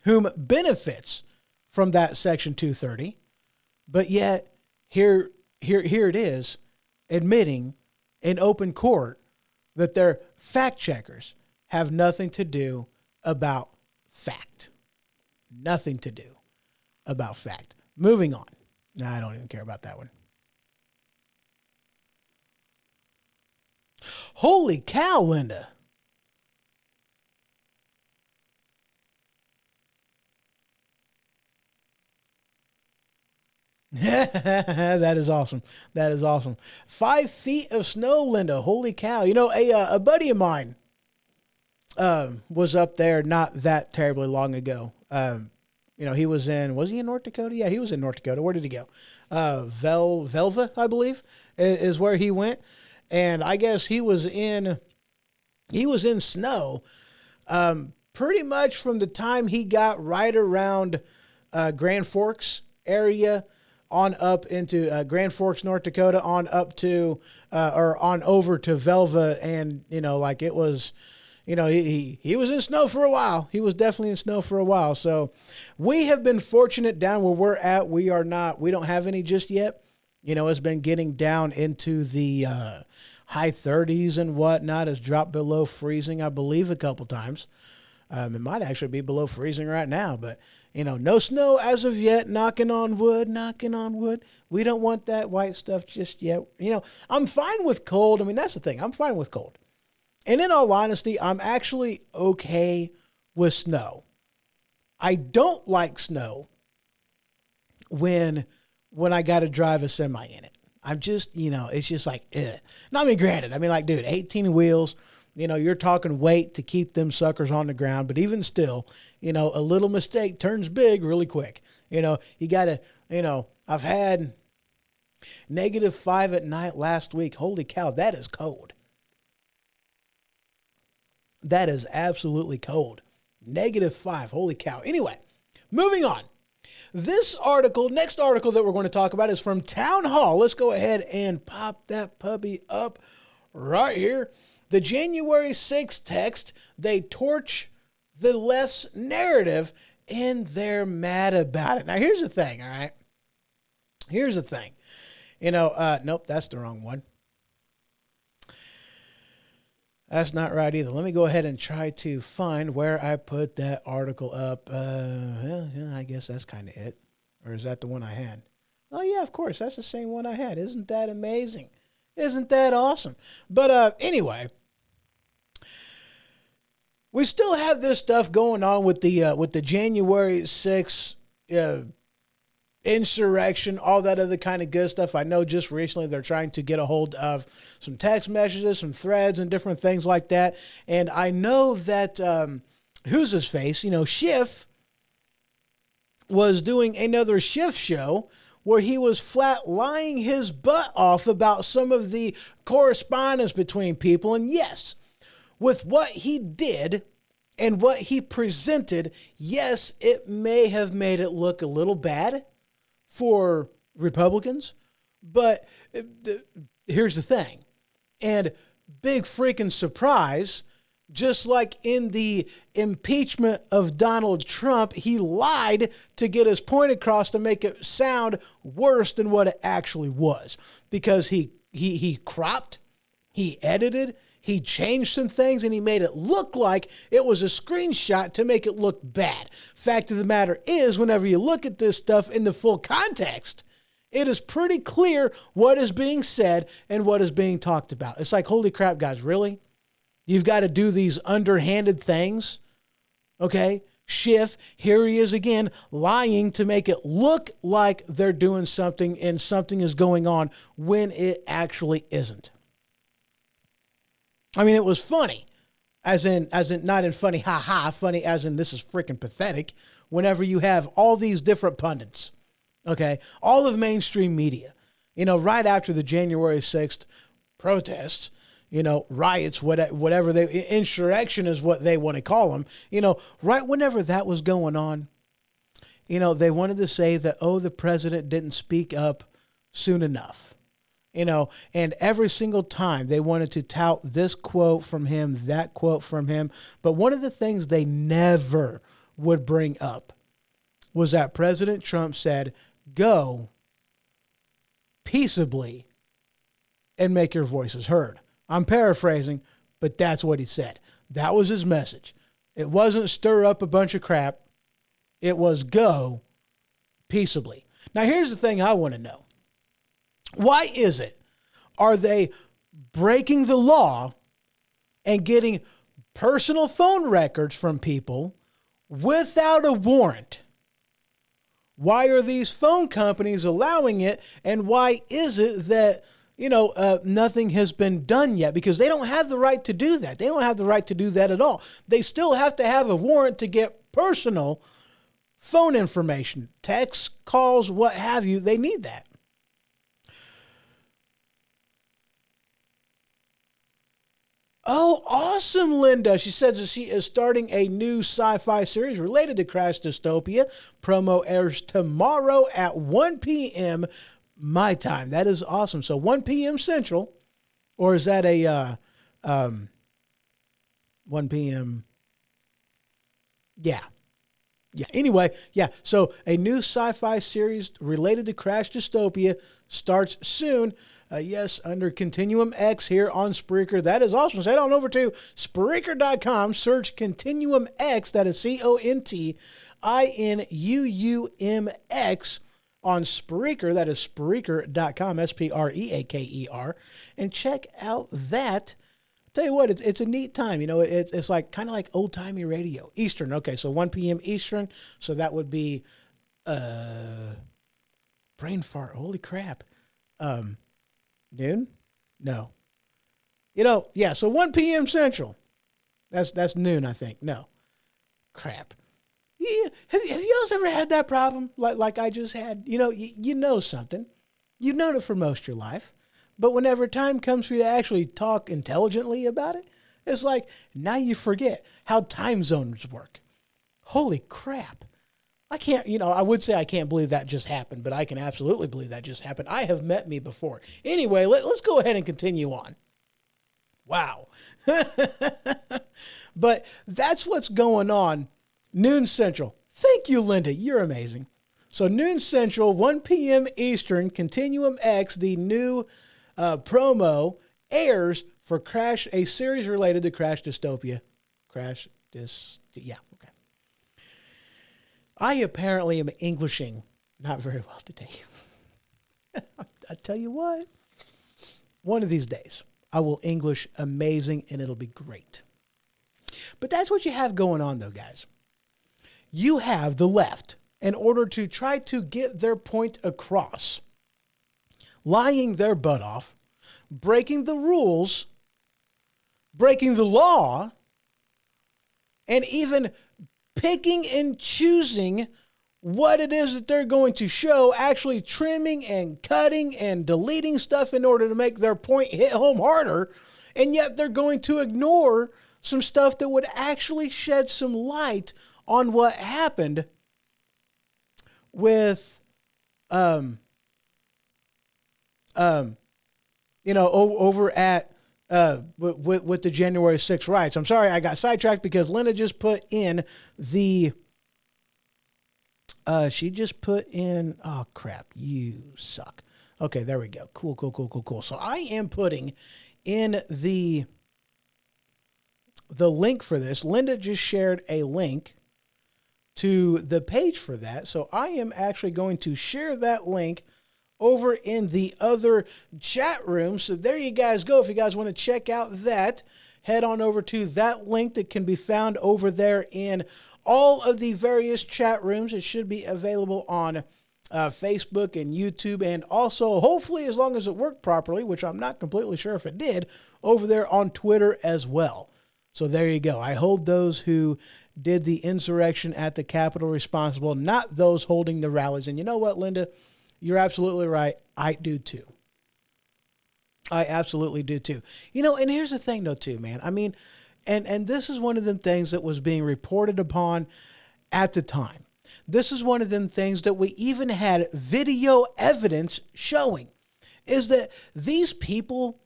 whom benefits from that Section 230, but yet here it is admitting in open court that their fact checkers have nothing to do about fact. Nothing to do about fact. Moving on. No, I don't even care about that one. Holy cow, Linda. That is awesome. That is awesome. 5 feet of snow, Linda. Holy cow. A buddy of mine was up there not that terribly long ago. Was he in North Dakota? Yeah, he was in North Dakota. Where did he go? Velva, I believe, is where he went. And I guess he was in snow pretty much from the time he got right around Grand Forks area on up into Grand Forks, North Dakota, on up to or on over to Velva. And, it was, he was in snow for a while. He was definitely in snow for a while. So we have been fortunate down where we're at. We don't have any just yet. It's been getting down into the high 30s and whatnot. It's dropped below freezing, I believe, a couple times. It might actually be below freezing right now, but no snow as of yet. Knocking on wood. We don't want that white stuff just yet. I'm fine with cold. I mean, that's the thing. I'm fine with cold. And in all honesty, I'm actually okay with snow. I don't like snow when I got to drive a semi in it. I'm just, it's just like, eh. Now, I mean, granted, dude, 18 wheels, you're talking weight to keep them suckers on the ground. But even still, a little mistake turns big really quick. You got to, I've had -5 at night last week. Holy cow, that is cold. That is absolutely cold. -5. Holy cow. Anyway, moving on. Next article that we're going to talk about is from Town Hall. Let's go ahead and pop that puppy up right here. The January 6th text, they torch the left's narrative and they're mad about it. Now, here's the thing, all right? Here's the thing. Nope, that's the wrong one. That's not right either. Let me go ahead and try to find where I put that article up. Yeah, I guess that's kind of it. Or is that the one I had? Oh, yeah, of course. That's the same one I had. Isn't that amazing? Isn't that awesome? But anyway, we still have this stuff going on with the January 6th insurrection, all that other kind of good stuff. I know just recently they're trying to get a hold of some text messages, some threads, and different things like that. And I know that, who's his face? Schiff was doing another Schiff show where he was flat lying his butt off about some of the correspondence between people. And yes, with what he did and what he presented, yes, it may have made it look a little bad for Republicans, but here's the thing. And big freaking surprise, just like in the impeachment of Donald Trump, he lied to get his point across to make it sound worse than what it actually was. Because he cropped, he edited, he changed some things, and he made it look like it was a screenshot to make it look bad. Fact of the matter is, whenever you look at this stuff in the full context, it is pretty clear what is being said and what is being talked about. It's like, holy crap, guys, really? You've got to do these underhanded things? Okay? Schiff, here he is again, lying to make it look like they're doing something and something is going on when it actually isn't. I mean, it was funny, as in not in funny, funny as in this is freaking pathetic, whenever you have all these different pundits, okay, all of mainstream media, right after the January 6th protests, riots, whatever insurrection is what they want to call them, right whenever that was going on, they wanted to say that, the president didn't speak up soon enough. And every single time they wanted to tout this quote from him, that quote from him. But one of the things they never would bring up was that President Trump said, go peaceably and make your voices heard. I'm paraphrasing, but that's what he said. That was his message. It wasn't stir up a bunch of crap. It was go peaceably. Now, here's the thing I want to know. Why is it? Are they breaking the law and getting personal phone records from people without a warrant? Why are these phone companies allowing it? And why is it that, nothing has been done yet? Because they don't have the right to do that. They don't have the right to do that at all. They still have to have a warrant to get personal phone information, texts, calls, what have you. They need that. Oh, awesome, Linda. She says that she is starting a new sci-fi series related to Crash Dystopia. Promo airs tomorrow at 1 p.m. my time. That is awesome. So 1 p.m. Central, or is that a 1 p.m.? Yeah. Anyway, yeah. So a new sci-fi series related to Crash Dystopia starts soon. Yes, under Continuum X here on Spreaker. That is awesome. So head on over to Spreaker.com, search Continuum X, that is CONTINUUMX on Spreaker, that is Spreaker.com, SPREAKER, and check out that. I'll tell you what, it's a neat time. It's like kind of like old-timey radio. Eastern, okay, so 1 p.m. Eastern, so that would be, brain fart, holy crap. Noon? No. Yeah, so 1 p.m. Central. That's noon, I think. No. Crap. Yeah, have you guys ever had that problem like I just had? You know something. You've known it for most of your life. But whenever time comes for you to actually talk intelligently about it, it's like now you forget how time zones work. Holy crap. I can't, I would say I can't believe that just happened, but I can absolutely believe that just happened. I have met me before. Anyway, let's go ahead and continue on. Wow. But that's what's going on. Noon Central. Thank you, Linda. You're amazing. So noon Central, 1 p.m. Eastern, Continuum X, the new promo airs for Crash, a series related to Crash Dystopia. Yeah, okay. I apparently am Englishing not very well today. I tell you what, one of these days, I will English amazing and it'll be great. But that's what you have going on, though, guys. You have the left, in order to try to get their point across, lying their butt off, breaking the rules, breaking the law, and even picking and choosing what it is that they're going to show, actually trimming and cutting and deleting stuff in order to make their point hit home harder, and yet they're going to ignore some stuff that would actually shed some light on what happened with, over at with the January 6th riots. I'm sorry, I got sidetracked because Linda just put in the. She just put in. Oh crap! You suck. Okay, there we go. Cool. So I am putting in the link for this. Linda just shared a link to the page for that. So I am actually going to share that link over in the other chat room. So there you guys go. If you guys want to check out that, head on over to that link that can be found over there in all of the various chat rooms. It should be available on Facebook and YouTube, and also, hopefully, as long as it worked properly, which I'm not completely sure if it did, over there on Twitter as well. So there you go. I hold those who did the insurrection at the Capitol responsible, not those holding the rallies. And you know what, Linda? You're absolutely right. I do too. I absolutely do too. You know, and here's the thing though too, man. I mean, and this is one of the things that was being reported upon at the time. This is one of them things that we even had video evidence showing, is that these people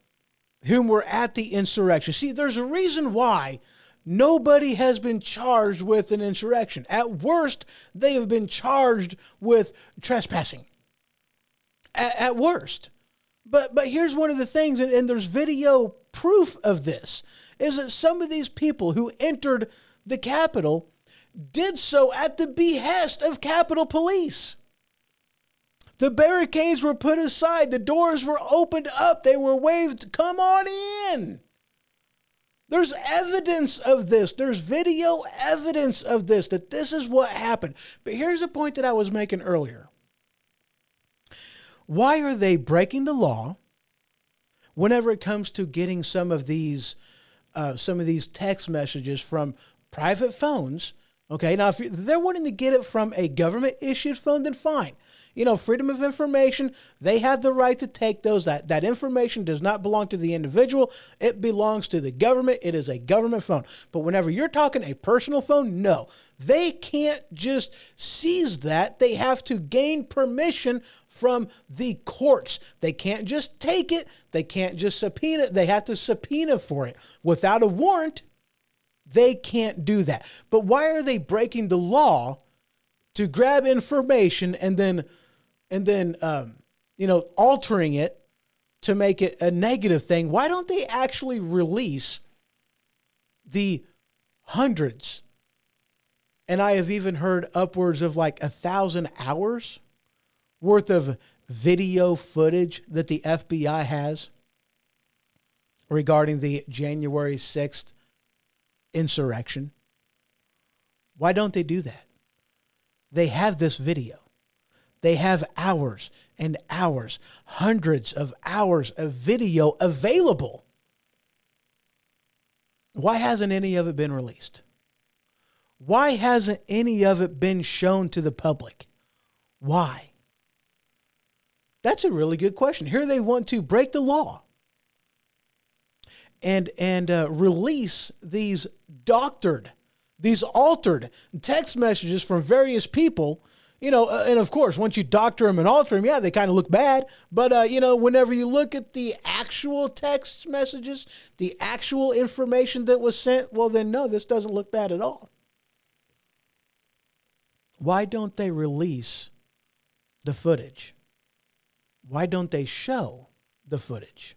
whom were at the insurrection, see, there's a reason why nobody has been charged with an insurrection. At worst, they have been charged with trespassing. At worst. But here's one of the things, and there's video proof of this, is that some of these people who entered the Capitol did so at the behest of Capitol Police. The barricades were put aside. The doors were opened up. They were waved, come on in. There's evidence of this. There's video evidence of this, that this is what happened. But here's the point that I was making earlier. Why are they breaking the law whenever it comes to getting some of these text messages from private phones? Okay, now if they're wanting to get it from a government-issued phone, then fine. You know, freedom of information, they have the right to take those. That information does not belong to the individual. It belongs to the government. It is a government phone. But whenever you're talking a personal phone, no. They can't just seize that. They have to gain permission from the courts. They can't just take it. They can't just subpoena it. They have to subpoena for it. Without a warrant, they can't do that. But why are they breaking the law to grab information and then altering it to make it a negative thing? Why don't they actually release the hundreds, and I have even heard upwards of like 1,000 hours worth of video footage that the FBI has regarding the January 6th insurrection? Why don't they do that? They have this video. They have hours and hours, hundreds of hours of video available. Why hasn't any of it been released? Why hasn't any of it been shown to the public? Why? That's a really good question. Here they want to break the law and release these altered text messages from various people. You know, and of course, once you doctor them and alter them, yeah, they kind of look bad. But, whenever you look at the actual text messages, the actual information that was sent, well, then no, this doesn't look bad at all. Why don't they release the footage? Why don't they show the footage?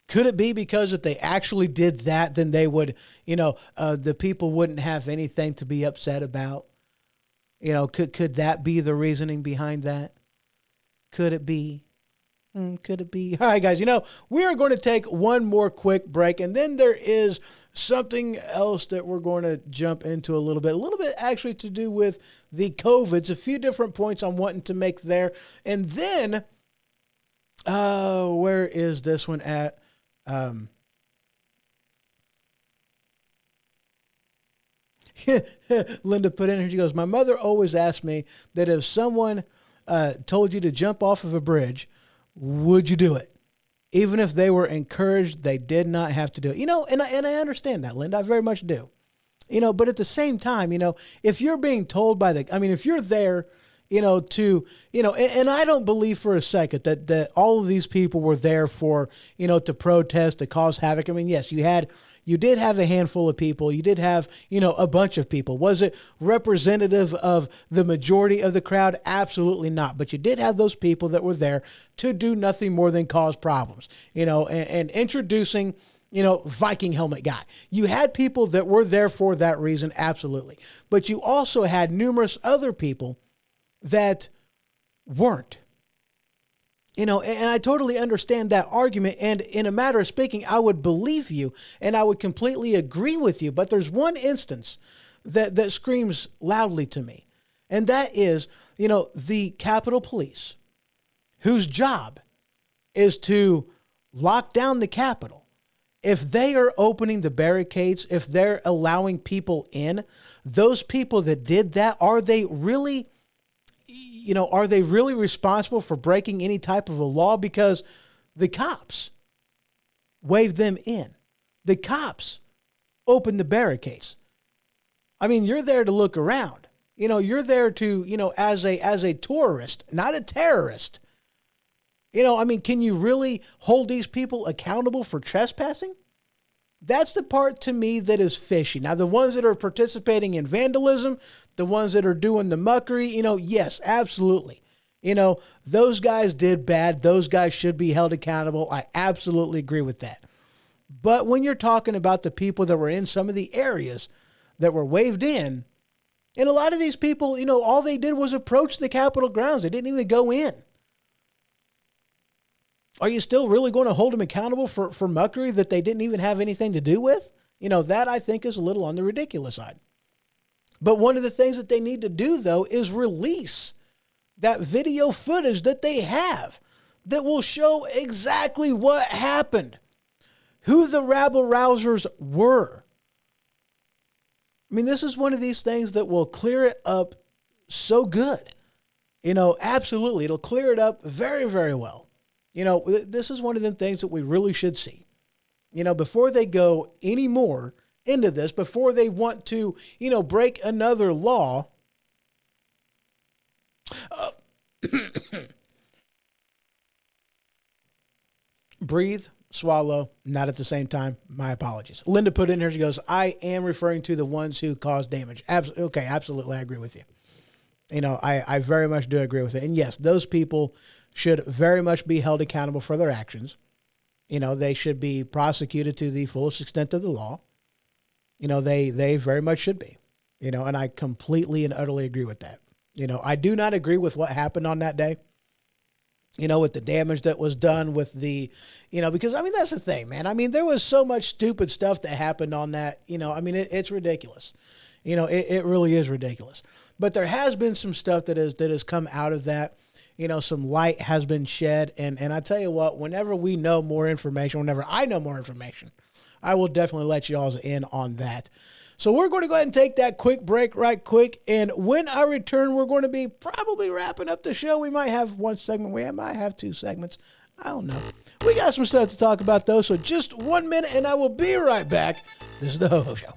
Could it be because if they actually did that, then they would, the people wouldn't have anything to be upset about? Could that be the reasoning behind that? Could it be? Could it be? All right, guys, we are going to take one more quick break, and then there is something else that we're going to jump into a little bit actually to do with the COVIDs, a few different points I'm wanting to make there. And then, where is this one at? Linda put in here, she goes, my mother always asked me that if someone told you to jump off of a bridge, would you do it? Even if they were encouraged, they did not have to do it. And I understand that, Linda. I very much do. But at the same time, if you're being told if you're there, and I don't believe for a second that all of these people were there for, to protest, to cause havoc. I mean, yes, you did have a handful of people. You did have, a bunch of people. Was it representative of the majority of the crowd? Absolutely not. But you did have those people that were there to do nothing more than cause problems, and introducing, Viking helmet guy. You had people that were there for that reason. Absolutely. But you also had numerous other people that weren't. And I totally understand that argument. And in a matter of speaking, I would believe you and I would completely agree with you. But there's one instance that screams loudly to me. And that is, the Capitol Police, whose job is to lock down the Capitol. If they are opening the barricades, if they're allowing people in, those people that did that, are they really responsible for breaking any type of a law? Because the cops waved them in. The cops opened the barricades. I mean, you're there to look around. You're there to, as a tourist, not a terrorist. Can you really hold these people accountable for trespassing? That's the part to me that is fishy. Now, the ones that are participating in vandalism, the ones that are doing the muckery, yes, absolutely. Those guys did bad. Those guys should be held accountable. I absolutely agree with that. But when you're talking about the people that were in some of the areas that were waved in, and a lot of these people, all they did was approach the Capitol grounds. They didn't even go in. Are you still really going to hold them accountable for muckery that they didn't even have anything to do with? That I think is a little on the ridiculous side. But one of the things that they need to do, though, is release that video footage that they have that will show exactly what happened, who the rabble-rousers were. I mean, this is one of these things that will clear it up so good. Absolutely. It'll clear it up very, very well. This is one of them things that we really should see. Before they go any more into this, before they want to, break another law. Breathe, swallow, not at the same time. My apologies. Linda put in here, she goes, I am referring to the ones who caused damage. Okay, absolutely, I agree with you. I very much do agree with it. And yes, those people should very much be held accountable for their actions. They should be prosecuted to the fullest extent of the law. They very much should be. And I completely and utterly agree with that. I do not agree with what happened on that day. With the damage that was done with the, because that's the thing, man. There was so much stupid stuff that happened on that, it's ridiculous. It really is ridiculous. But there has been some stuff that has come out of that. Some light has been shed. And I tell you what, whenever I know more information, I will definitely let you all in on that. So we're going to go ahead and take that quick break right quick. And when I return, we're going to be probably wrapping up the show. We might have one segment. We might have two segments. I don't know. We got some stuff to talk about, though. So just 1 minute, and I will be right back. This is the Ho Ho Show.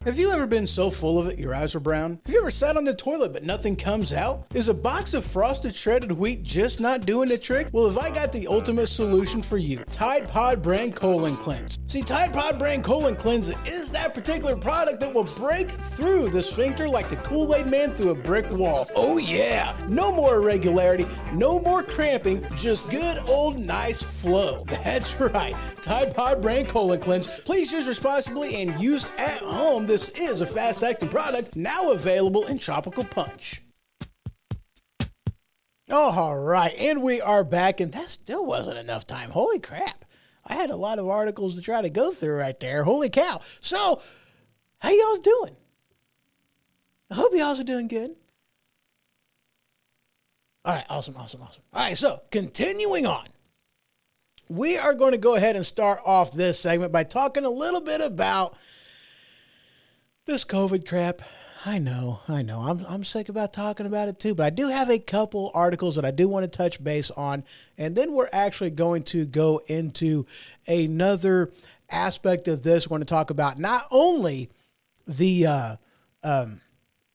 Have you ever been so full of it your eyes are brown? Have you ever sat on the toilet but nothing comes out? Is a box of frosted shredded wheat just not doing the trick? Well, have I got the ultimate solution for you? Tide Pod Brand Colon Cleanse. See, Tide Pod Brand Colon Cleanse is that particular product that will break through the sphincter like the Kool-Aid Man through a brick wall. Oh yeah! No more irregularity, no more cramping, just good old nice flow. That's right, Tide Pod Brand Colon Cleanse. Please use responsibly and use at home. This is a fast-acting product now available in Tropical Punch. All right, and we are back, and that still wasn't enough time. Holy crap. I had a lot of articles to try to go through right there. Holy cow. So, how y'all's doing? I hope y'all's are doing good. All right, awesome. All right, so continuing on. We are going to go ahead and start off this segment by talking a little bit about this COVID crap. I know. I'm sick about talking about it too, but I do have a couple articles that I do want to touch base on, and then we're actually going to go into another aspect of this. We're going to talk about not only the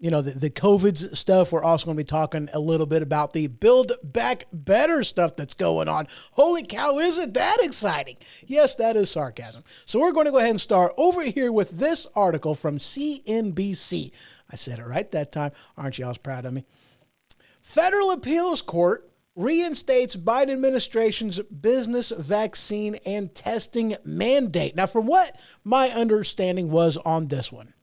the COVID stuff. We're also going to be talking a little bit about the Build Back Better stuff that's going on. Holy cow, isn't that exciting? Yes, that is sarcasm. So we're going to go ahead and start over here with this article from CNBC. I said it right that time. Aren't you all proud of me? Federal Appeals Court reinstates Biden administration's business vaccine and testing mandate. Now, from what my understanding was on this one,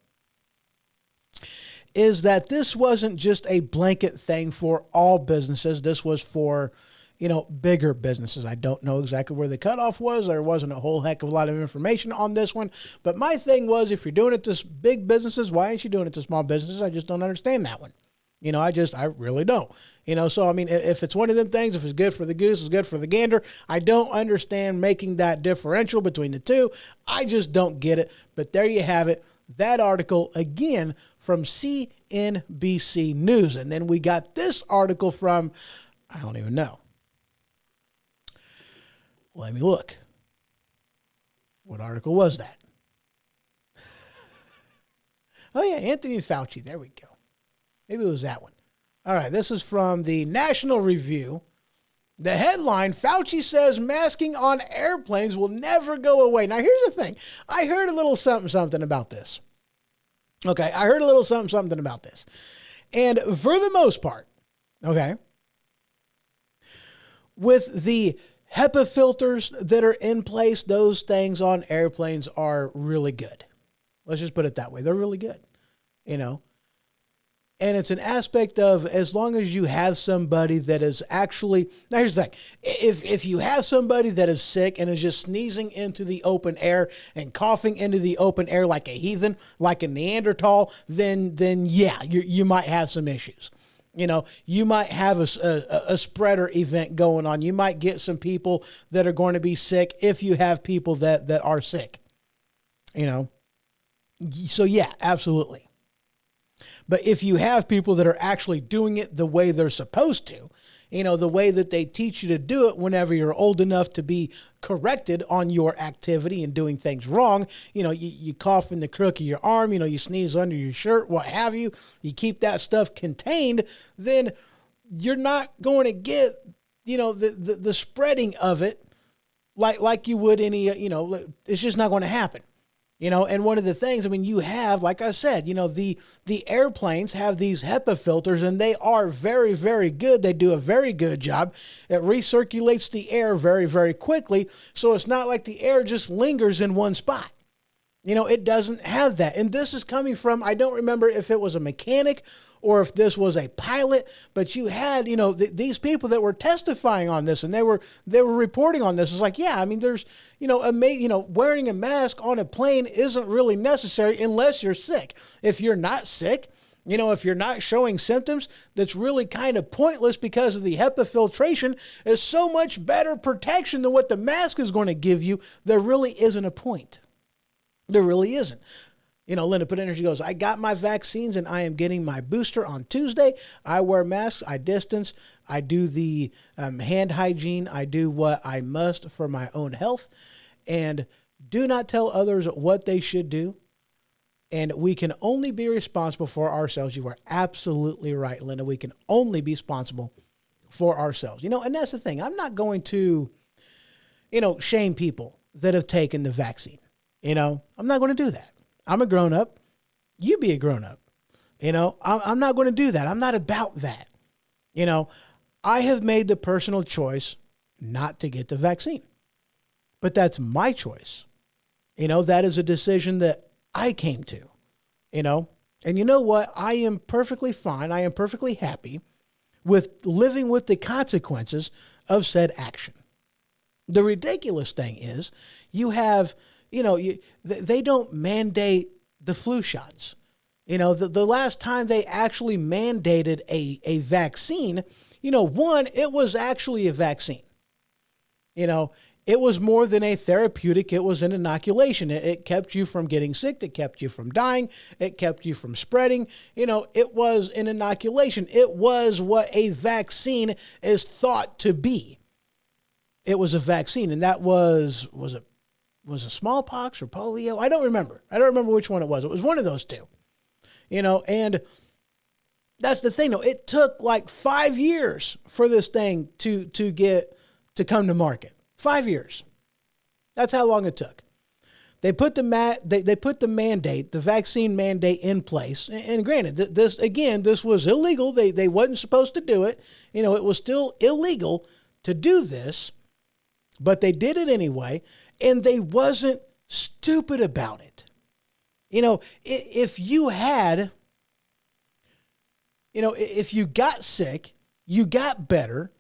is that this wasn't just a blanket thing for all businesses. This was for, bigger businesses. I don't know exactly where the cutoff was. There wasn't a whole heck of a lot of information on this one. But my thing was, if you're doing it to big businesses, why aren't you doing it to small businesses? I just don't understand that one. I really don't. So, if it's one of them things, if it's good for the goose, it's good for the gander. I don't understand making that differential between the two. I just don't get it. But there you have it. That article, again, from CNBC News. And then we got this article from, I don't even know. Let me look. What article was that? Oh, yeah, Anthony Fauci. There we go. Maybe it was that one. All right, this is from the National Review. The headline, Fauci says masking on airplanes will never go away. Now, here's the thing. I heard a little something about this. Okay, I heard a little something about this. And for the most part, okay, with the HEPA filters that are in place, those things on airplanes are really good. Let's just put it that way. They're really good, And it's an aspect of, as long as you have somebody that is actually, now here's the thing, if you have somebody that is sick and is just sneezing into the open air and coughing into the open air like a heathen, like a Neanderthal, then yeah, you might have some issues. You might have a spreader event going on. You might get some people that are going to be sick if you have people that are sick, So yeah, absolutely. But if you have people that are actually doing it the way they're supposed to, the way that they teach you to do it whenever you're old enough to be corrected on your activity and doing things wrong, you cough in the crook of your arm, you sneeze under your shirt, what have you, you keep that stuff contained, then you're not going to get, the spreading of it like you would any, it's just not going to happen. And one of the things, I mean, you have, like I said, the airplanes have these HEPA filters, and they are very, very good. They do a very good job. It recirculates the air very, very quickly. So it's not like the air just lingers in one spot. It doesn't have that. And this is coming from, I don't remember if it was a mechanic or if this was a pilot, but you had, these people that were testifying on this, and they were reporting on this. It's like, yeah, I mean, there's, wearing a mask on a plane isn't really necessary unless you're sick. If you're not sick, if you're not showing symptoms, that's really kind of pointless because of the HEPA filtration is so much better protection than what the mask is going to give you. There really isn't a point. There really isn't. Linda put in there, she goes, I got my vaccines and I am getting my booster on Tuesday. I wear masks. I distance. I do the hand hygiene. I do what I must for my own health, and do not tell others what they should do. And we can only be responsible for ourselves. You are absolutely right, Linda. We can only be responsible for ourselves. And that's the thing. I'm not going to, shame people that have taken the vaccine. I'm not going to do that. I'm a grown up. You be a grown up. I'm not going to do that. I'm not about that. I have made the personal choice not to get the vaccine, but that's my choice. That is a decision that I came to, and you know what? I am perfectly fine. I am perfectly happy with living with the consequences of said action. The ridiculous thing is you have, they don't mandate the flu shots. The last time they actually mandated a vaccine, one, it was actually a vaccine. It was more than a therapeutic. It was an inoculation. It kept you from getting sick. It kept you from dying. It kept you from spreading. It was an inoculation. It was what a vaccine is thought to be. It was a vaccine, and that was it smallpox or polio? I don't remember. I don't remember which one it was. It was one of those two, and that's the thing though. It took like 5 years for this thing to come to market. 5 years. That's how long it took. They put the mandate, the vaccine mandate in place. And granted, this was illegal. They wasn't supposed to do it. It was still illegal to do this, but they did it anyway. And they wasn't stupid about it. If you had, if you got sick, you got better,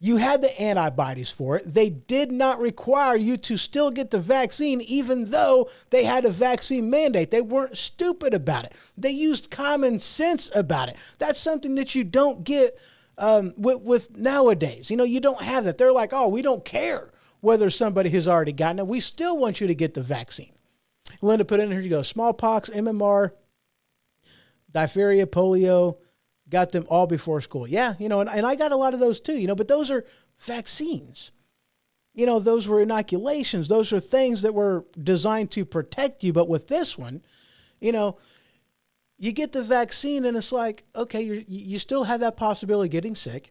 you had the antibodies for it, they did not require you to still get the vaccine, even though they had a vaccine mandate. They weren't stupid about it. They used common sense about it. That's something that you don't get with nowadays. You don't have that. They're like, oh, we don't care whether somebody has already gotten it. We still want you to get the vaccine. Linda put in here, you go, smallpox, MMR, diphtheria, polio, got them all before school. Yeah, and I got a lot of those too, but those are vaccines. Those were inoculations. Those are things that were designed to protect you. But with this one, you get the vaccine and it's like, okay, you still have that possibility of getting sick.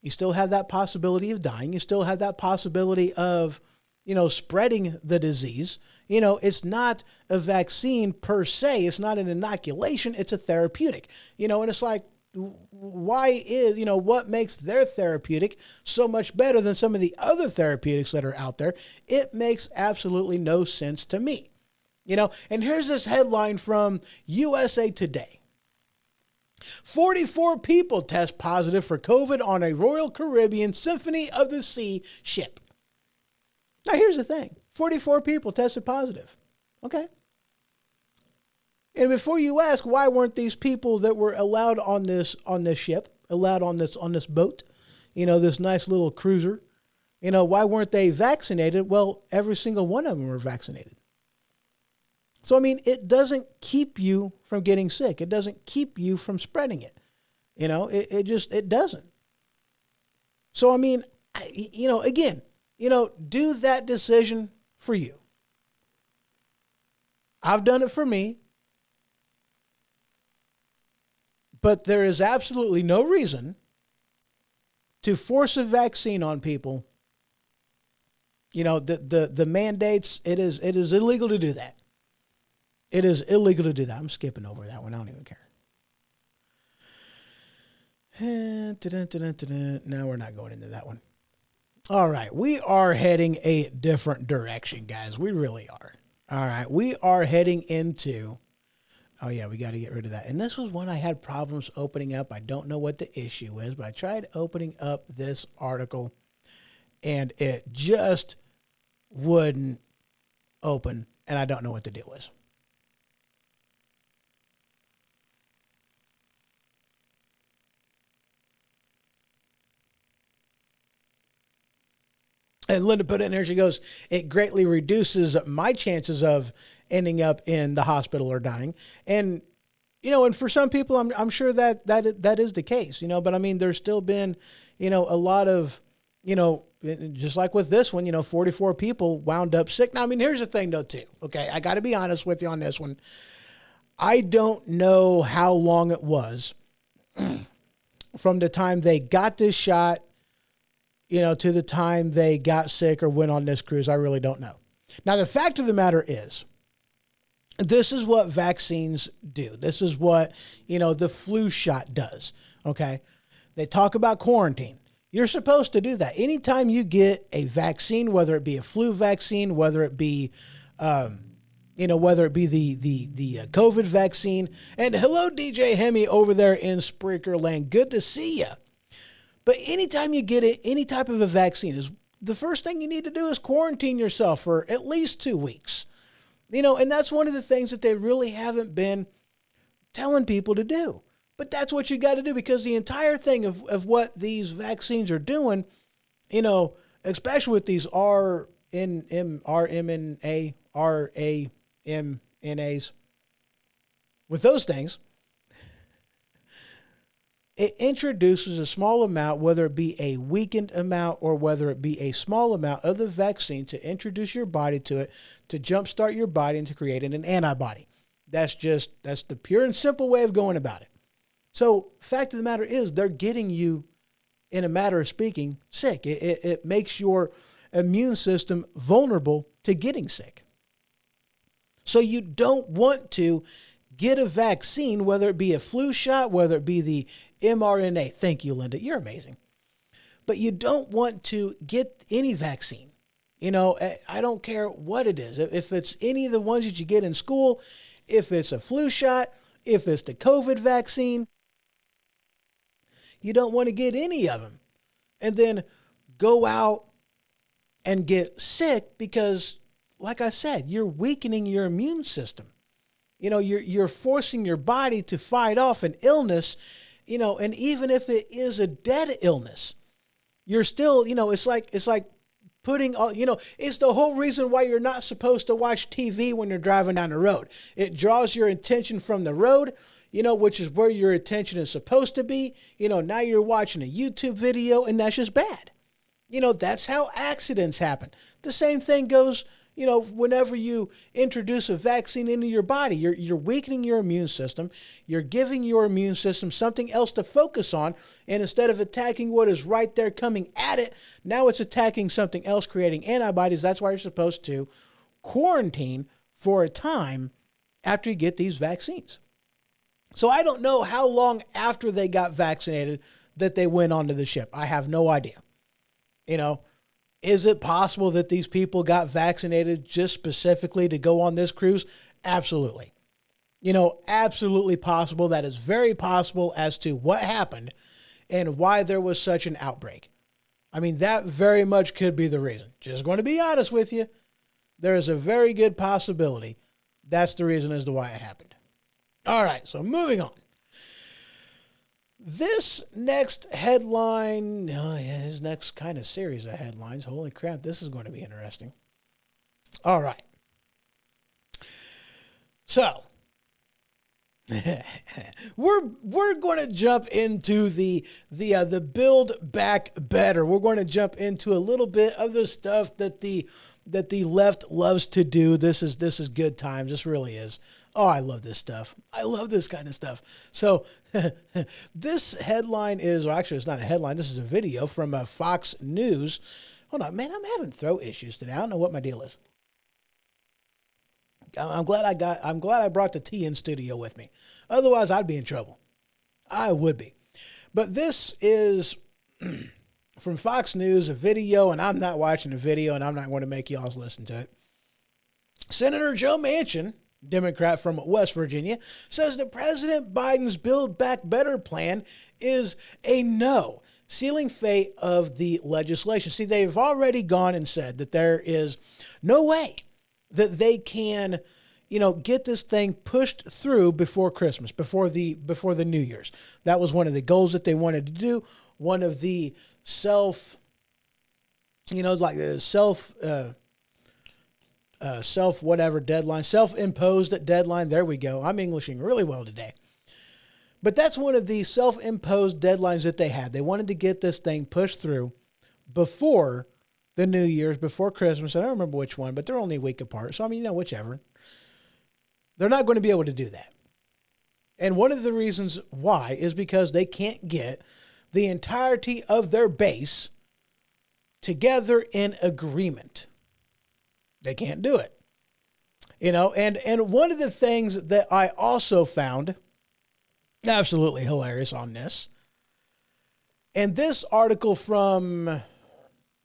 You still have that possibility of dying. You still have that possibility of, spreading the disease. It's not a vaccine per se. It's not an inoculation. It's a therapeutic, and it's like, why is, what makes their therapeutic so much better than some of the other therapeutics that are out there? It makes absolutely no sense to me, and here's this headline from USA Today. 44 people test positive for COVID on a Royal Caribbean Symphony of the Sea ship. Now, here's the thing. 44 people tested positive. Okay. And before you ask, why weren't these people that were allowed on this ship, allowed on this boat, this nice little cruiser, why weren't they vaccinated? Well, every single one of them were vaccinated. So, I mean, it doesn't keep you from getting sick. It doesn't keep you from spreading it. It doesn't. So, I mean, again, do that decision for you. I've done it for me. But there is absolutely no reason to force a vaccine on people. The mandates, it is illegal to do that. It is illegal to do that. I'm skipping over that one. I don't even care. No, we're not going into that one. All right. We are heading a different direction, guys. We really are. All right. We are heading into... Oh, yeah, we got to get rid of that. And this was one I had problems opening up. I don't know what the issue is, but I tried opening up this article, and it just wouldn't open, and I don't know what the deal is. And Linda put it in there, she goes, it greatly reduces my chances of ending up in the hospital or dying. And, you know, and for some people, I'm sure that is the case, you know, but I mean, there's still been, you know, a lot of, you know, just like with this one, you know, 44 people wound up sick. Now, I mean, here's the thing though, too. Okay. I got to be honest with you on this one. I don't know how long it was from the time they got this shot, you know, to the time they got sick or went on this cruise. I really don't know. Now, the fact of the matter is, this is what vaccines do. This is what, you know, the flu shot does. Okay. They talk about quarantine. You're supposed to do that. Anytime you get a vaccine, whether it be a flu vaccine, whether it be, you know, whether it be the COVID vaccine. And hello, DJ Hemi over there in Spreaker Land. Good to see you. But anytime you get any type of a vaccine, is the first thing you need to do is quarantine yourself for at least 2 weeks. You know, and that's one of the things that they really haven't been telling people to do. But that's what you got to do, because the entire thing of what these vaccines are doing, you know, especially with these RMNAs, with those things, it introduces a small amount, whether it be a weakened amount or whether it be a small amount of the vaccine, to introduce your body to it, to jumpstart your body into creating an antibody. That's the pure and simple way of going about it. So fact of the matter is, they're getting you, in a matter of speaking, sick. It makes your immune system vulnerable to getting sick. So you don't want to get a vaccine, whether it be a flu shot, whether it be the mRNA. Thank you, Linda. You're amazing. But you don't want to get any vaccine. You know, I don't care what it is. If it's any of the ones that you get in school, if it's a flu shot, if it's the COVID vaccine, you don't want to get any of them and then go out and get sick because, like I said, you're weakening your immune system. You know, you're forcing your body to fight off an illness, you know, and even if it is a dead illness, you're still, you know, it's like putting all, you know, it's the whole reason why you're not supposed to watch TV when you're driving down the road. It draws your attention from the road, you know, which is where your attention is supposed to be. You know, now you're watching a YouTube video, and that's just bad. You know, that's how accidents happen. The same thing goes, you know, whenever you introduce a vaccine into your body, you're weakening your immune system. You're giving your immune system something else to focus on. And instead of attacking what is right there coming at it, now it's attacking something else, creating antibodies. That's why you're supposed to quarantine for a time after you get these vaccines. So I don't know how long after they got vaccinated that they went onto the ship. I have no idea. You know, is it possible that these people got vaccinated just specifically to go on this cruise? Absolutely. You know, absolutely possible. That is very possible as to what happened and why there was such an outbreak. I mean, that very much could be the reason. Just going to be honest with you. There is a very good possibility that's the reason as to why it happened. All right, so moving on. This next headline, his next kind of series of headlines. Holy crap, this is going to be interesting. All right. So, we're going to jump into the Build Back Better. We're going to jump into a little bit of the stuff that the left loves to do. This is good times. This really is. Oh, I love this stuff. I love this kind of stuff. So this headline is, or actually it's not a headline. This is a video from Fox News. Hold on, man. I'm having throat issues today. I don't know what my deal is. I'm glad I brought the tea in studio with me. Otherwise, I'd be in trouble. I would be. But this is from Fox News, a video, and I'm not watching the video, and I'm not going to make y'all listen to it. Senator Joe Manchin, Democrat from West Virginia, says that President Biden's Build Back Better plan is a no, sealing fate of the legislation. See, they've already gone and said that there is no way that they can, get this thing pushed through before Christmas, before the New Year's. That was one of the goals that they wanted to do. One of the self-imposed deadline. There we go. I'm Englishing really well today. But that's one of the self-imposed deadlines that they had. They wanted to get this thing pushed through before the New Year's, before Christmas. I don't remember which one, but they're only a week apart. So, whichever. They're not going to be able to do that. And one of the reasons why is because they can't get the entirety of their base together in agreement. They can't do it. And one of the things that I also found absolutely hilarious on this, and this article from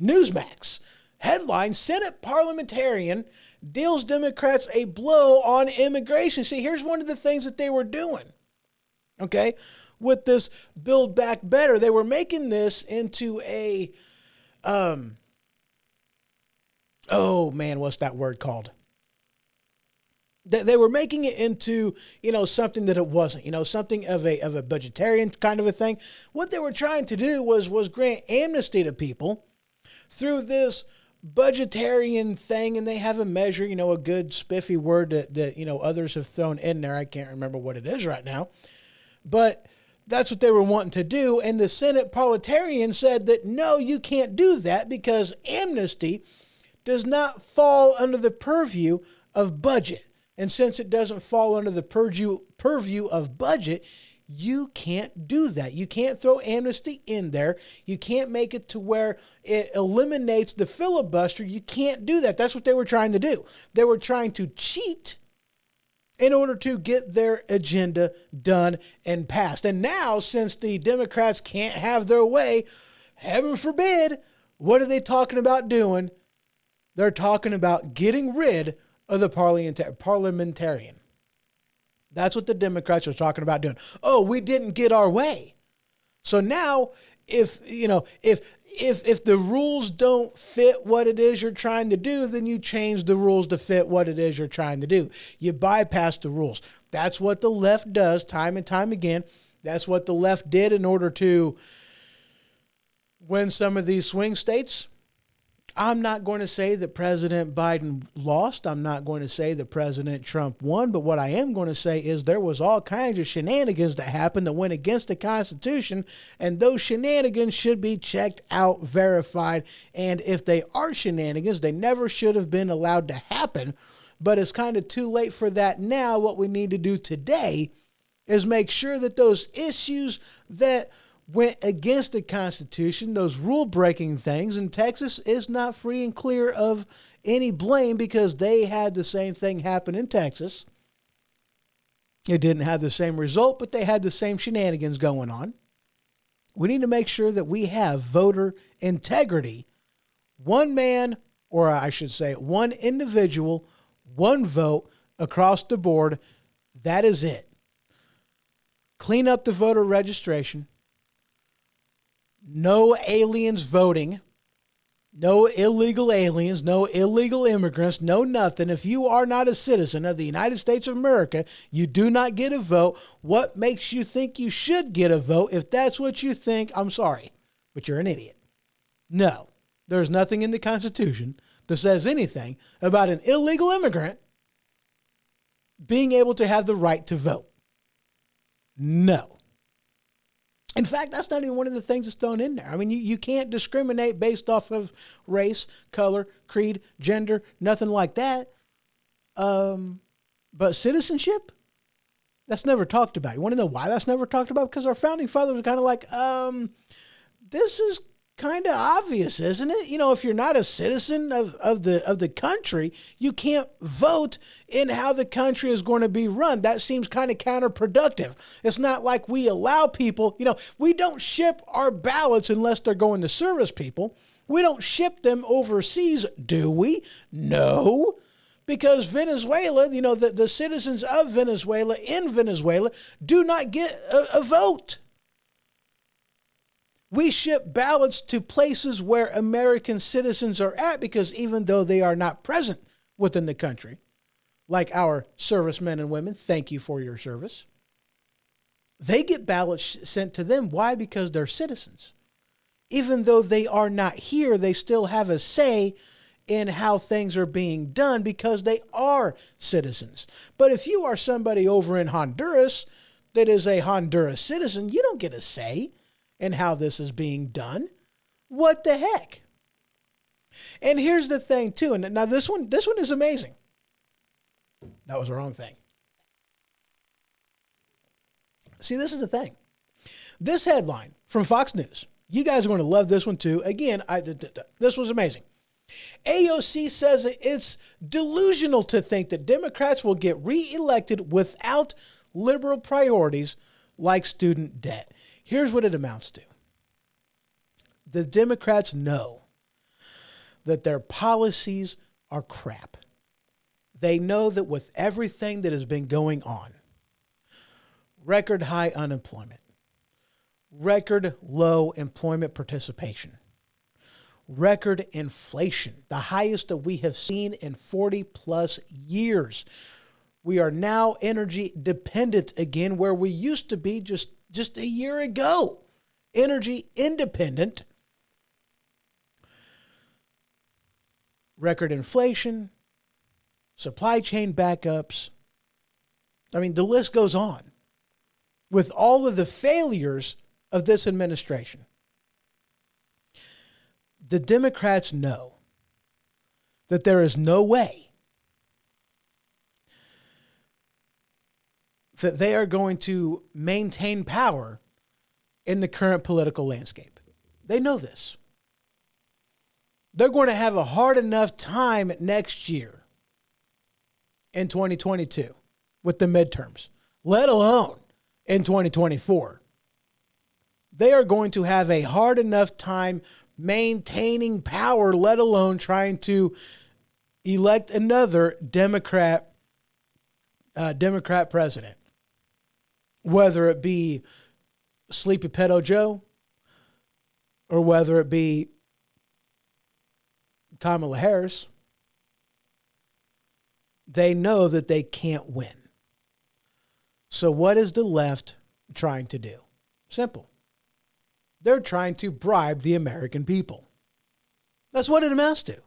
Newsmax, headline, Senate parliamentarian deals Democrats a blow on immigration. See, here's one of the things that they were doing, okay, with this Build Back Better. They were making this into a, what's that word called? They were making it into, something that it wasn't, something of a budgetarian kind of a thing. What they were trying to do was grant amnesty to people through this budgetarian thing. And they have a measure, a good spiffy word that others have thrown in there. I can't remember what it is right now, but that's what they were wanting to do. And the Senate parliamentarian said that, no, you can't do that because amnesty does not fall under the purview of budget. And since it doesn't fall under the purview of budget, you can't do that. You can't throw amnesty in there. You can't make it to where it eliminates the filibuster. You can't do that. That's what they were trying to do. They were trying to cheat in order to get their agenda done and passed. And now, since the Democrats can't have their way, heaven forbid, what are they talking about doing? They're talking about getting rid of the parliamentarian. That's what the Democrats are talking about doing. Oh, we didn't get our way. So now if the rules don't fit what it is you're trying to do, then you change the rules to fit what it is you're trying to do. You bypass the rules. That's what the left does time and time again. That's what the left did in order to win some of these swing states. I'm not going to say that President Biden lost. I'm not going to say that President Trump won. But what I am going to say is there was all kinds of shenanigans that happened that went against the Constitution. And those shenanigans should be checked out, verified. And if they are shenanigans, they never should have been allowed to happen. But it's kind of too late for that now. What we need to do today is make sure that those issues that went against the Constitution, those rule-breaking things, and Texas is not free and clear of any blame because they had the same thing happen in Texas. It didn't have the same result, but they had the same shenanigans going on. We need to make sure that we have voter integrity. One man, or I should say one individual, one vote across the board. That is it. Clean up the voter registration. No aliens voting, no illegal aliens, no illegal immigrants, no nothing. If you are not a citizen of the United States of America, you do not get a vote. What makes you think you should get a vote? If that's what you think, I'm sorry, but you're an idiot. No, there's nothing in the Constitution that says anything about an illegal immigrant being able to have the right to vote. No. In fact, that's not even one of the things that's thrown in there. I mean, you can't discriminate based off of race, color, creed, gender, nothing like that. But citizenship, that's never talked about. You want to know why that's never talked about? Because our founding fathers were kind of like, this is kind of obvious, isn't it? You know, if you're not a citizen of the country, you can't vote in how the country is going to be run. That seems kind of counterproductive. It's not like we allow people, you know, we don't ship our ballots unless they're going to service people. We don't ship them overseas, do we? No. Because Venezuela, you know, the citizens of Venezuela in Venezuela do not get a vote. We ship ballots to places where American citizens are at because even though they are not present within the country, like our servicemen and women, thank you for your service, they get ballots sent to them. Why? Because they're citizens. Even though they are not here, they still have a say in how things are being done because they are citizens. But if you are somebody over in Honduras that is a Honduras citizen, you don't get a say in how this is being done. What the heck? And here's the thing too. And now this one is amazing. That was the wrong thing. See, this is the thing. This headline from Fox News, you guys are going to love this one too. Again, this was amazing. AOC says it's delusional to think that Democrats will get reelected without liberal priorities like student debt. Here's what it amounts to. The Democrats know that their policies are crap. They know that with everything that has been going on, record high unemployment, record low employment participation, record inflation, the highest that we have seen in 40 plus years. We are now energy dependent again, where we used to be just a year ago. Energy independent. Record inflation, supply chain backups. I mean, the list goes on with all of the failures of this administration. The Democrats know that there is no way that they are going to maintain power in the current political landscape. They know this. They're going to have a hard enough time next year in 2022 with the midterms, let alone in 2024. They are going to have a hard enough time maintaining power, let alone trying to elect another Democrat president. Whether it be Sleepy Pedo Joe or whether it be Kamala Harris, they know that they can't win. So what is the left trying to do? Simple. They're trying to bribe the American people. That's what it amounts to.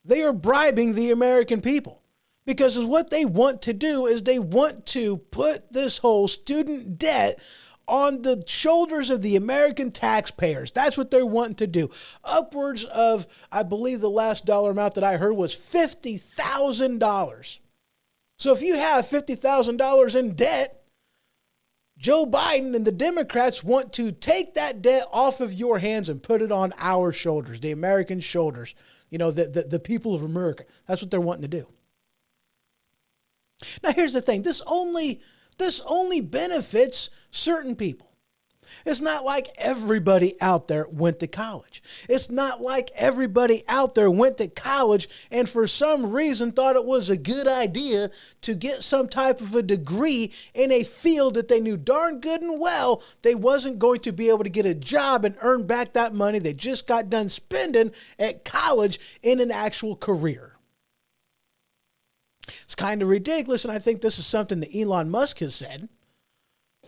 They are bribing the American people. Because what they want to do is they want to put this whole student debt on the shoulders of the American taxpayers. That's what they're wanting to do. Upwards of, I believe the last dollar amount that I heard was $50,000. So if you have $50,000 in debt, Joe Biden and the Democrats want to take that debt off of your hands and put it on our shoulders, the American shoulders, you know, the people of America. That's what they're wanting to do. Now, here's the thing. This only benefits certain people. It's not like everybody out there went to college. It's not like everybody out there went to college and for some reason thought it was a good idea to get some type of a degree in a field that they knew darn good and well they wasn't going to be able to get a job and earn back that money they just got done spending at college in an actual career. It's kind of ridiculous, and I think this is something that Elon Musk has said.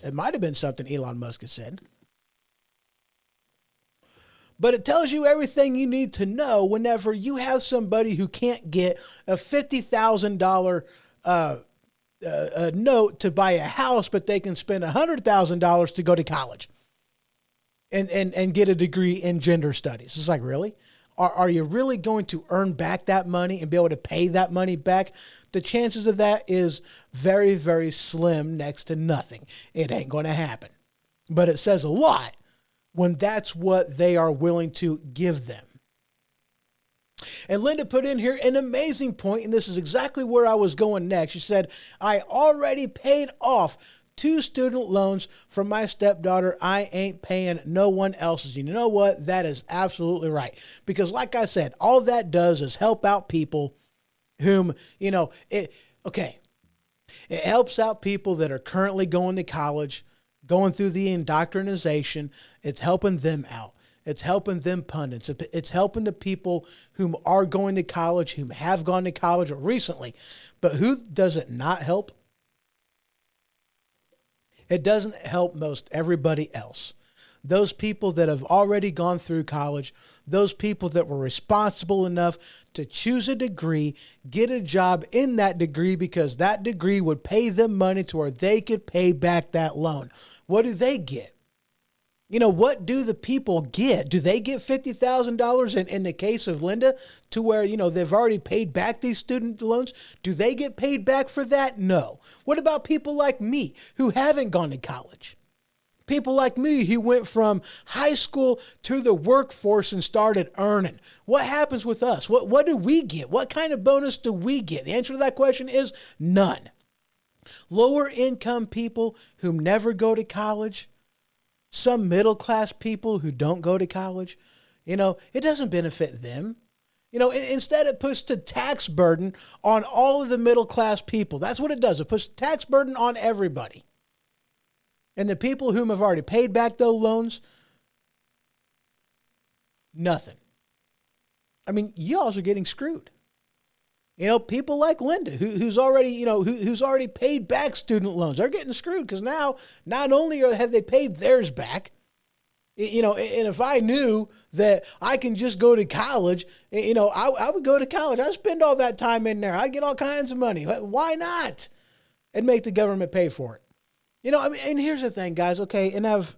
It might have been something Elon Musk has said. But it tells you everything you need to know whenever you have somebody who can't get a $50,000 note to buy a house, but they can spend $100,000 to go to college and get a degree in gender studies. It's like, really? Are you really going to earn back that money and be able to pay that money back? The chances of that is very, very slim, next to nothing. It ain't going to happen. But it says a lot when that's what they are willing to give them. And Linda put in here an amazing point, and this is exactly where I was going next. She said, I already paid off 2 student loans from my stepdaughter. I ain't paying no one else's. You know what? That is absolutely right. Because like I said, all that does is help out people whom, it helps out people that are currently going to college, going through the indoctrination. It's helping them out. It's helping them pundits. It's helping the people whom are going to college, whom have gone to college recently. But who does it not help? It doesn't help most everybody else. Those people that have already gone through college, those people that were responsible enough to choose a degree, get a job in that degree because that degree would pay them money to where they could pay back that loan. What do they get? What do the people get? Do they get $50,000 in the case of Linda to where, they've already paid back these student loans? Do they get paid back for that? No. What about people like me who haven't gone to college? People like me who went from high school to the workforce and started earning. What happens with us? What do we get? What kind of bonus do we get? The answer to that question is none. Lower income people who never go to college, some middle class people who don't go to college, it doesn't benefit them. Instead it puts the tax burden on all of the middle class people. That's what it does. It puts the tax burden on everybody. And the people whom have already paid back those loans, nothing. I mean, y'all are getting screwed. People like Linda, who's already, who's already paid back student loans, they're getting screwed because now not only have they paid theirs back, and if I knew that I can just go to college, I would go to college. I'd spend all that time in there. I'd get all kinds of money. Why not? And make the government pay for it. And here's the thing, guys. Okay. And I've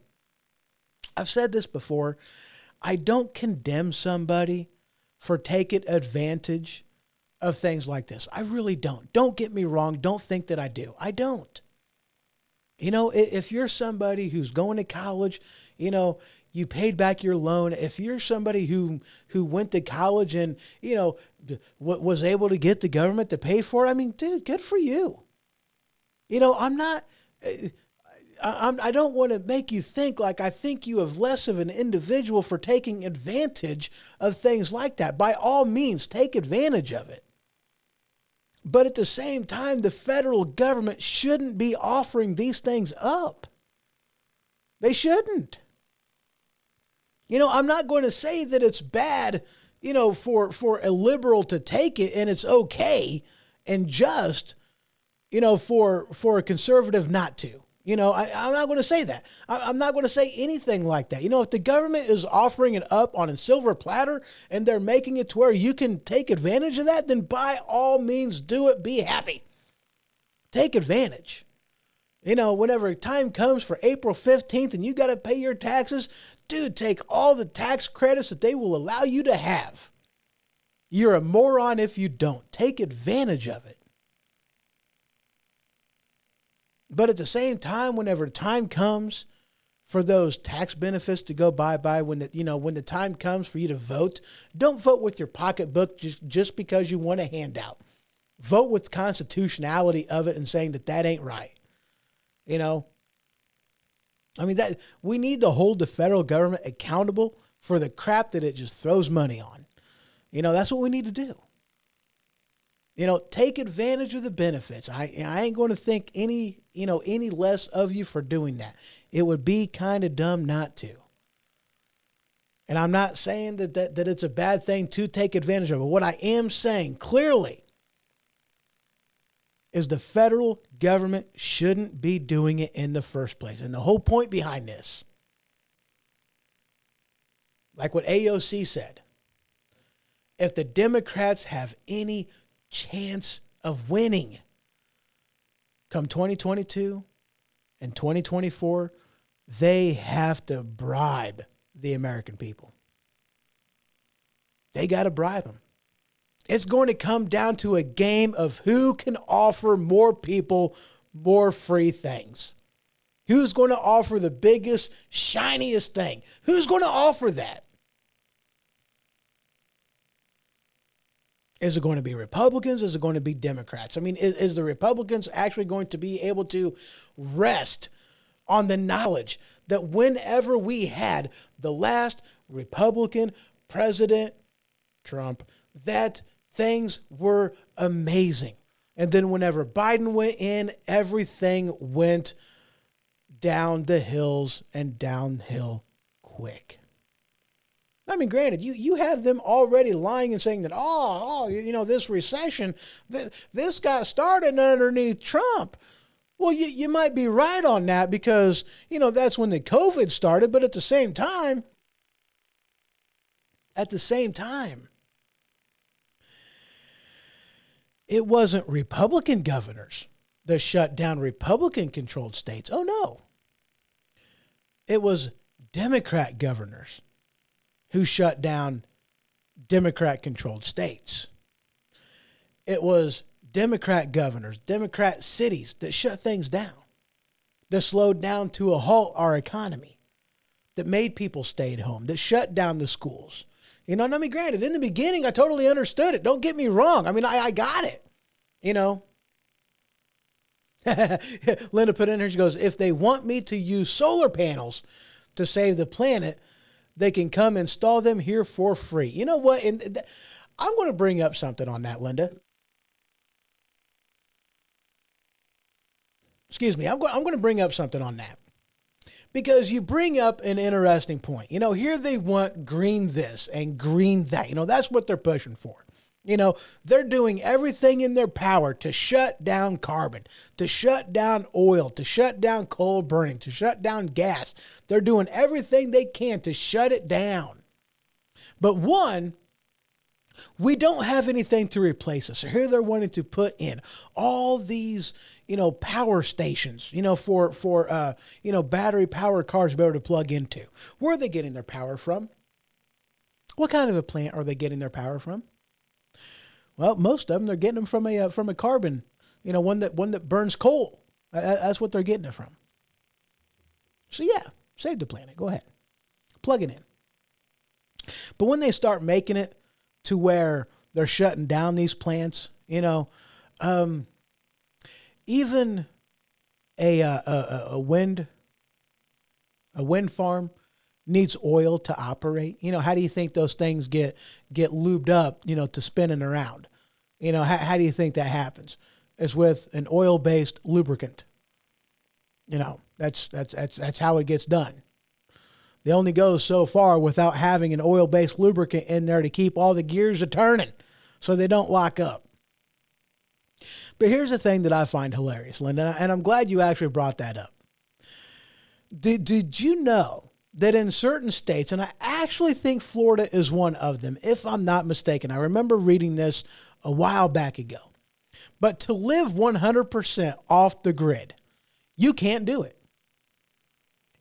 said this before. I don't condemn somebody for taking advantage of things like this. I really don't. Don't get me wrong. Don't think that I do. I don't. If you're somebody who's going to college, you paid back your loan. If you're somebody who went to college and, was able to get the government to pay for it, I mean, dude, good for you. I don't want to make you think like I think you have less of an individual for taking advantage of things like that. By all means, take advantage of it. But at the same time, the federal government shouldn't be offering these things up. They shouldn't. I'm not going to say that it's bad, for a liberal to take it and it's okay and just, for a conservative not to. I'm not going to say that. I'm not going to say anything like that. If the government is offering it up on a silver platter and they're making it to where you can take advantage of that, then by all means do it. Be happy. Take advantage. Whenever time comes for April 15th and you got to pay your taxes, dude, take all the tax credits that they will allow you to have. You're a moron if you don't. Take advantage of it. But at the same time, whenever time comes for those tax benefits to go bye-bye, when the time comes for you to vote, don't vote with your pocketbook just because you want a handout. Vote with constitutionality of it and saying that ain't right. That we need to hold the federal government accountable for the crap that it just throws money on. That's what we need to do. Take advantage of the benefits. I ain't going to think any less of you for doing that. It would be kind of dumb not to. And I'm not saying that it's a bad thing to take advantage of it. What I am saying clearly is the federal government shouldn't be doing it in the first place. And the whole point behind this, like what AOC said, if the Democrats have any chance of winning come 2022 and 2024, they have to bribe the American people. They got to bribe them. It's going to come down to a game of who can offer more people more free things. Who's going to offer the biggest, shiniest thing? Who's going to offer that? Is it going to be Republicans? Is it going to be Democrats? I mean, is the Republicans actually going to be able to rest on the knowledge that whenever we had the last Republican president, Trump, that things were amazing. And then whenever Biden went in, everything went down the hills and downhill quick. I mean, granted, you have them already lying and saying that, this recession, this got started underneath Trump. Well, you might be right on that because, that's when the COVID started. But at the same time, it wasn't Republican governors that shut down Republican-controlled states. Oh, no. It was Democrat governors who shut down Democrat-controlled states. It was Democrat governors, Democrat cities that shut things down, that slowed down to a halt our economy, that made people stay at home, that shut down the schools. Granted, in the beginning, I totally understood it. Don't get me wrong. I mean, I got it, Linda put in here, she goes, if they want me to use solar panels to save the planet, they can come install them here for free. You know what? And I'm going to bring up something on that, Linda. Excuse me. I'm going to bring up something on that. Because you bring up an interesting point. Here they want green this and green that. That's what they're pushing for. They're doing everything in their power to shut down carbon, to shut down oil, to shut down coal burning, to shut down gas. They're doing everything they can to shut it down. But one, we don't have anything to replace us. So here they're wanting to put in all these, power stations, for battery powered cars to be able to plug into. Where are they getting their power from? What kind of a plant are they getting their power from? Well, most of them, they're getting them from a carbon, one that burns coal. That's what they're getting it from. So yeah, save the planet. Go ahead. Plug it in. But when they start making it to where they're shutting down these plants, even a wind farm needs oil to operate. How do you think those things get lubed up, to spinning around? How do you think that happens? It's with an oil-based lubricant. That's how it gets done. They only go so far without having an oil-based lubricant in there to keep all the gears a turning so they don't lock up. But here's the thing that I find hilarious, Linda, and I'm glad you actually brought that up. Did you know that in certain states, and I actually think Florida is one of them, if I'm not mistaken. I remember reading this a while back ago. But to live 100% off the grid, you can't do it.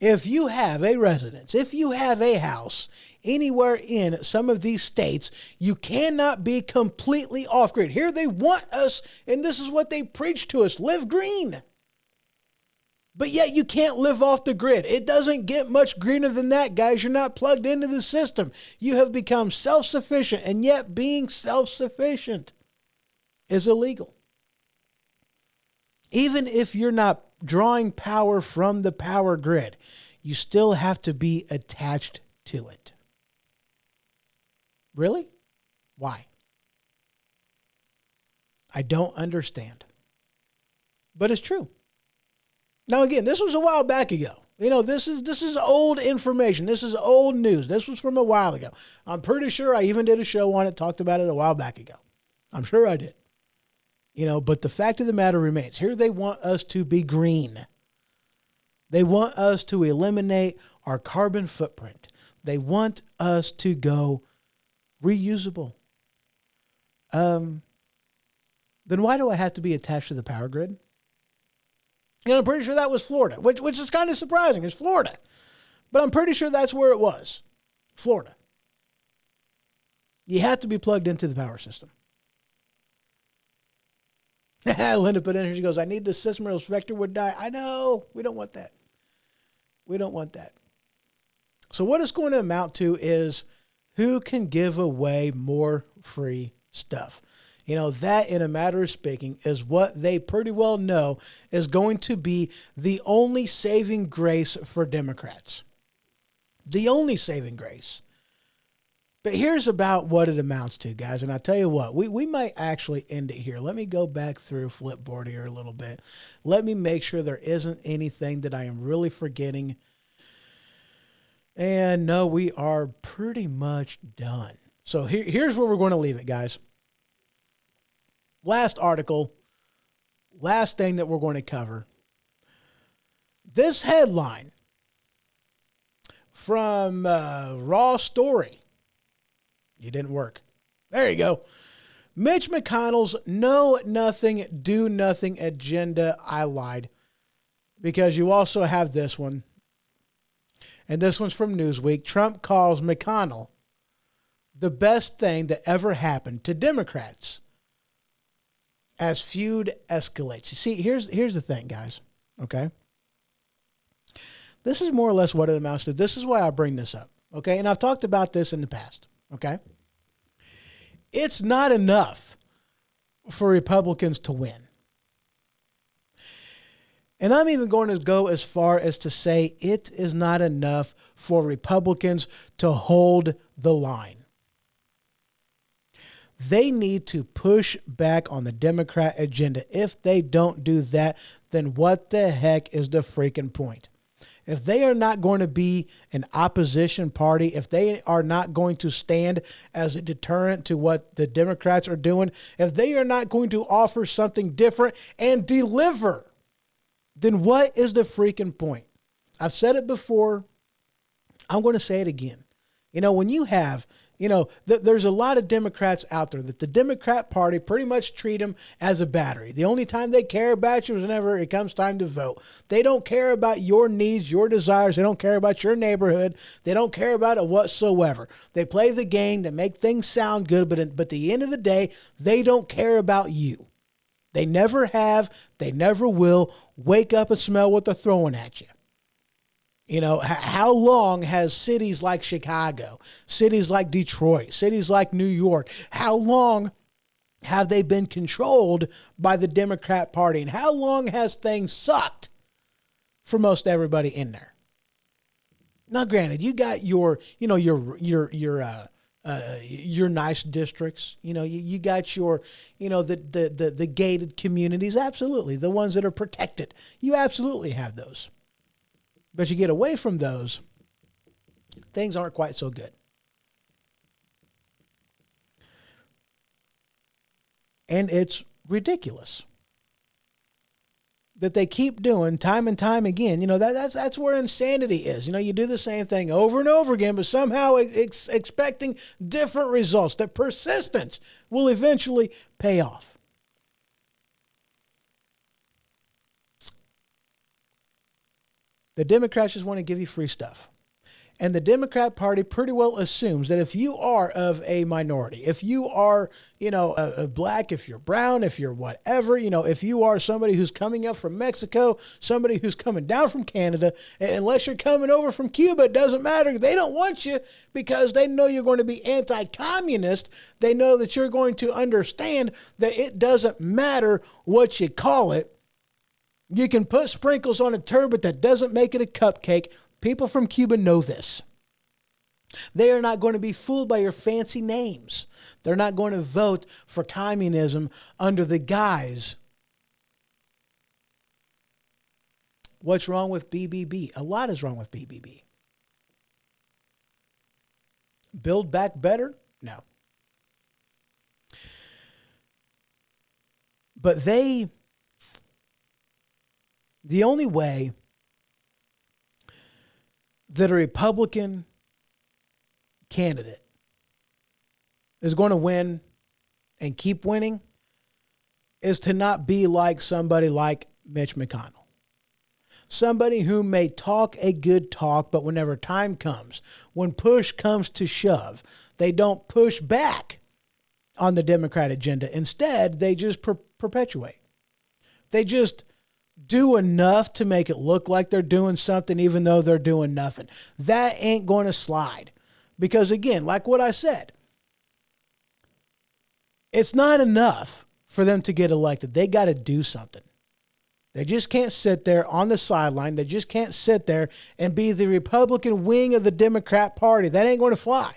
If you have a residence, if you have a house anywhere in some of these states, you cannot be completely off grid. Here they want us, and this is what they preach to us, live green. But yet you can't live off the grid. It doesn't get much greener than that, guys. You're not plugged into the system. You have become self-sufficient, and yet being self-sufficient is illegal. Even if you're not drawing power from the power grid, you still have to be attached to it. Really? Why? I don't understand. But it's true. Now, again, this was a while back ago. This is old information. This is old news. This was from a while ago. I'm pretty sure I even did a show on it, talked about it a while back ago. I'm sure I did. But the fact of the matter remains. Here they want us to be green. They want us to eliminate our carbon footprint. They want us to go reusable. Then why do I have to be attached to the power grid? I'm pretty sure that was Florida, which is kind of surprising. It's Florida. But I'm pretty sure that's where it was. Florida. You have to be plugged into the power system. Linda put in here, she goes, I need the system or else Vector would die. I know. We don't want that. We don't want that. So what it's going to amount to is who can give away more free stuff. You know, that, in a matter of speaking, is what they pretty well know is going to be the only saving grace for Democrats. The only saving grace. But here's about what it amounts to, guys. And I tell you what, we might actually end it here. Let me go back through Flipboard here a little bit. Let me make sure there isn't anything that I am really forgetting. And no, we are pretty much done. So here's where we're going to leave it, guys. Last article, last thing that we're going to cover. This headline from Raw Story. It didn't work. There you go. Mitch McConnell's know nothing, do nothing agenda. I lied. Because you also have this one. And this one's from Newsweek. Trump calls McConnell the best thing that ever happened to Democrats as feud escalates. You see, here's the thing, guys. Okay? This is more or less what it amounts to. This is why I bring this up. Okay? And I've talked about this in the past. Okay? It's not enough for Republicans to win. And I'm even going to go as far as to say it is not enough for Republicans to hold the line. They need to push back on the Democrat agenda. If they don't do that, then what the heck is the freaking point? If they are not going to be an opposition party, if they are not going to stand as a deterrent to what the Democrats are doing, if they are not going to offer something different and deliver, then what is the freaking point? I've said it before. I'm going to say it again. You know, when you have, there's a lot of Democrats out there that the Democrat Party pretty much treat them as a battery. The only time they care about you is whenever it comes time to vote. They don't care about your needs, your desires. They don't care about your neighborhood. They don't care about it whatsoever. They play the game. They make things sound good, but at the end of the day, they don't care about you. They never have. They never will. Wake up and smell what they're throwing at you. You know, how long has cities like Chicago, cities like Detroit, cities like New York, how long have they been controlled by the Democrat Party? And how long has things sucked for most everybody in there? Now, granted, you got your nice districts. You got your, the gated communities. Absolutely. The ones that are protected. You absolutely have those. But you get away from those, things aren't quite so good. And it's ridiculous that they keep doing time and time again. That's where insanity is. You do the same thing over and over again, but somehow expecting different results. That persistence will eventually pay off. The Democrats just want to give you free stuff. And the Democrat Party pretty well assumes that if you are of a minority, if you are, a black, if you're brown, if you're whatever, if you are somebody who's coming up from Mexico, somebody who's coming down from Canada, unless you're coming over from Cuba, it doesn't matter. They don't want you because they know you're going to be anti-communist. They know that you're going to understand that it doesn't matter what you call it. You can put sprinkles on a turd, but that doesn't make it a cupcake. People from Cuba know this. They are not going to be fooled by your fancy names. They're not going to vote for communism under the guise. What's wrong with BBB? A lot is wrong with BBB. Build back better? No. But the only way that a Republican candidate is going to win and keep winning is to not be like somebody like Mitch McConnell. Somebody who may talk a good talk, but whenever time comes, when push comes to shove, they don't push back on the Democrat agenda. Instead, they just perpetuate. They just do enough to make it look like they're doing something, even though they're doing nothing. That ain't going to slide. Because again, like what I said, it's not enough for them to get elected. They got to do something. They just can't sit there on the sideline. They just can't sit there and be the Republican wing of the Democrat Party. That ain't going to fly.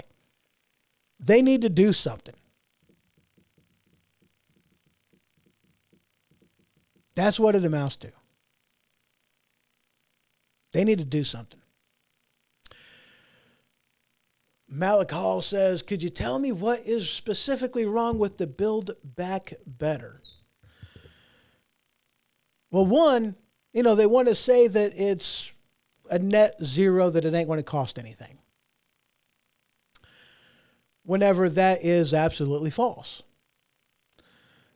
They need to do something. That's what it amounts to. They need to do something. Malik Hall says, could you tell me what is specifically wrong with the Build Back Better? Well, one, they want to say that it's a net zero, that it ain't going to cost anything. Whenever that is absolutely false.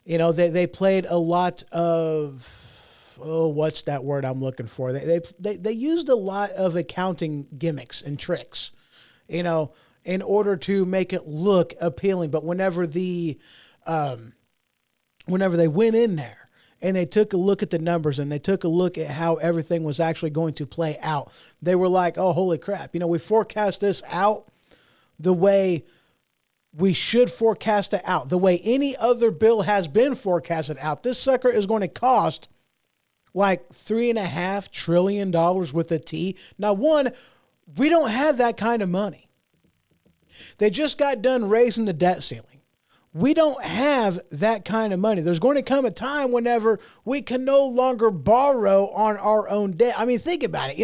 They played a lot of, what's that word I'm looking for? They used a lot of accounting gimmicks and tricks, in order to make it look appealing. But whenever they went in there and they took a look at the numbers and they took a look at how everything was actually going to play out, they were like, oh, holy crap. We forecast this out the way we should forecast it out, the way any other bill has been forecasted out. This sucker is going to cost like $3.5 trillion with a T. Now, one, we don't have that kind of money. They just got done raising the debt ceiling. We don't have that kind of money. There's going to come a time whenever we can no longer borrow on our own debt. I mean, think about it.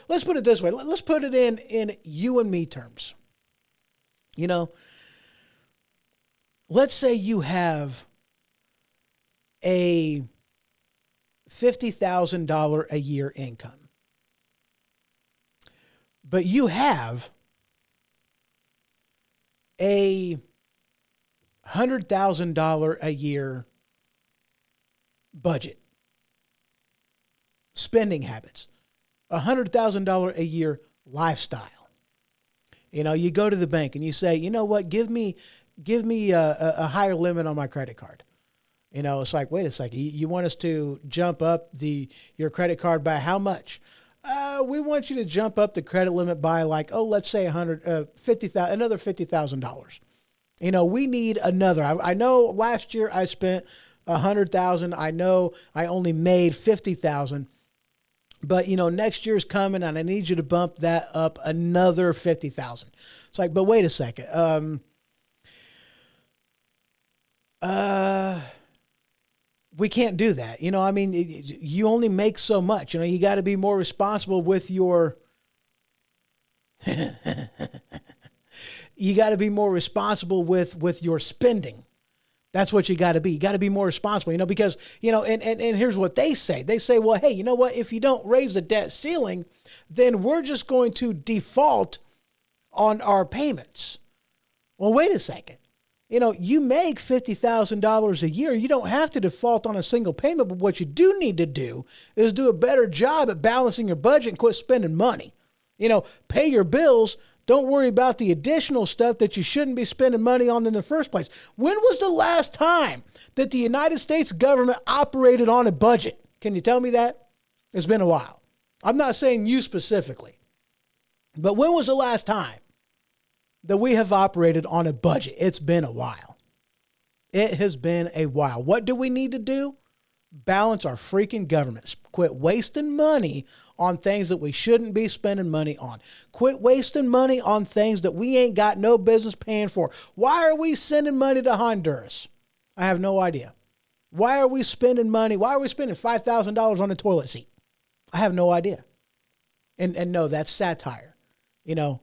Let's put it this way. Let's put it in you and me terms. Let's say you have a $50,000 a year income, but you have a $100,000 a year budget, spending habits, $100,000 a year lifestyle. You go to the bank and you say, you know what, give me a higher limit on my credit card. It's like, wait a second, you want us to jump up your credit card by how much? We want you to jump up the credit limit by let's say another $50,000. We need another. I know last year I spent $100,000. I know I only made $50,000, but next year's coming and I need you to bump that up another $50,000. It's like, but wait a second. We can't do that. You only make so much. You got to be more responsible with your. You got to be more responsible with your spending. That's what you got to be. You got to be more responsible, because, and here's what they say. They say, well, hey, you know what? If you don't raise the debt ceiling, then we're just going to default on our payments. Well, wait a second. You make $50,000 a year. You don't have to default on a single payment, but what you do need to do is do a better job at balancing your budget and quit spending money. Pay your bills. Don't worry about the additional stuff that you shouldn't be spending money on in the first place. When was the last time that the United States government operated on a budget? Can you tell me that? It's been a while. I'm not saying you specifically, but when was the last time that we have operated on a budget? It's been a while. It has been a while. What do we need to do? Balance our freaking governments. Quit wasting money on things that we shouldn't be spending money on. Quit wasting money on things that we ain't got no business paying for. Why are we sending money to Honduras? I have no idea. Why are we spending money? Why are we spending $5,000 on a toilet seat? I have no idea. And no, that's satire. No,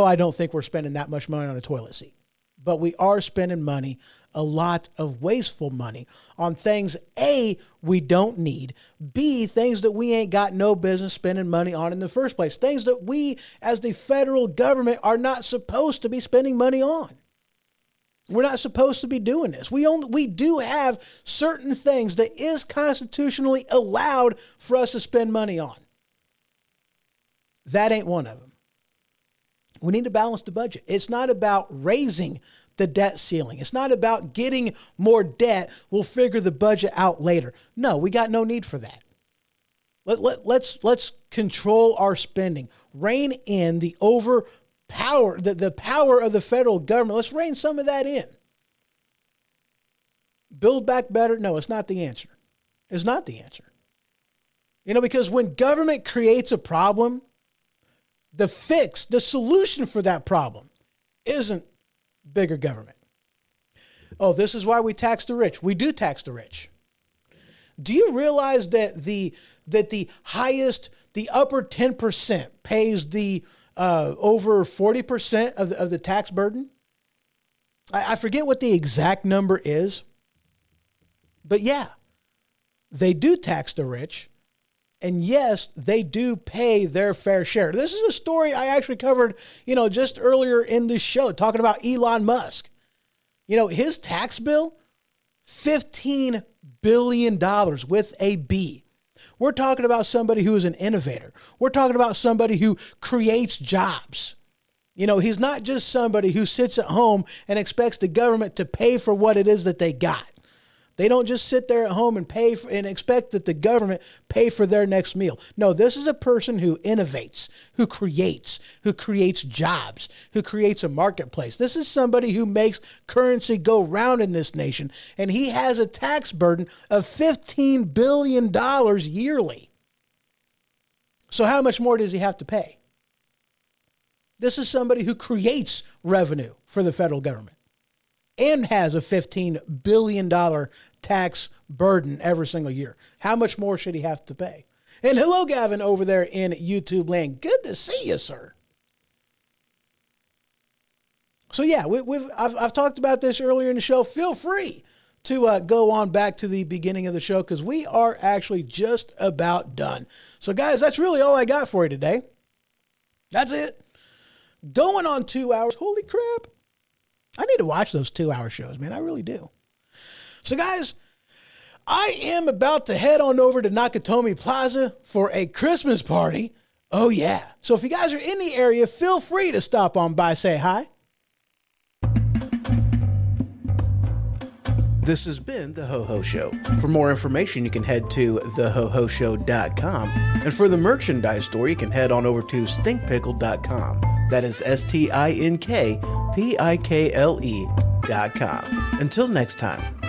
I don't think we're spending that much money on a toilet seat. But we are spending money, a lot of wasteful money, on things, A, we don't need, B, things that we ain't got no business spending money on in the first place, things that we, as the federal government, are not supposed to be spending money on. We're not supposed to be doing this. We do have certain things that is constitutionally allowed for us to spend money on. That ain't one of them. We need to balance the budget. It's not about raising the debt ceiling. It's not about getting more debt. We'll figure the budget out later. No, we got no need for that. Let's control our spending. Rein in the power of the federal government. Let's rein some of that in. Build back better. No, it's not the answer. It's not the answer. Because when government creates a problem, the solution for that problem isn't bigger government. Oh, this is why we tax the rich. We do tax the rich. Do you realize that the upper 10% pays the over 40% of the tax burden? I forget what the exact number is, but yeah, they do tax the rich. And yes, they do pay their fair share. This is a story I actually covered, just earlier in this show, talking about Elon Musk. His tax bill, $15 billion with a B. We're talking about somebody who is an innovator. We're talking about somebody who creates jobs. He's not just somebody who sits at home and expects the government to pay for what it is that they got. They don't just sit there at home and and expect that the government pay for their next meal. No, this is a person who innovates, who creates jobs, who creates a marketplace. This is somebody who makes currency go round in this nation, and he has a tax burden of $15 billion yearly. So how much more does he have to pay? This is somebody who creates revenue for the federal government and has a $15 billion tax burden every single year. How much more should he have to pay? And hello, Gavin, over there in YouTube land. Good to see you, sir. So yeah, I've talked about this earlier in the show. Feel free to go on back to the beginning of the show because we are actually just about done. So guys, that's really all I got for you today. That's it. Going on 2 hours. Holy crap. I need to watch those 2-hour shows, man. I really do. So guys, I am about to head on over to Nakatomi Plaza for a Christmas party. Oh yeah. So if you guys are in the area, feel free to stop on by, say hi. This has been The Ho-Ho Show. For more information, you can head to thehohoshow.com. And for the merchandise store, you can head on over to stinkpickle.com. That is stinkpickle.com. Until next time.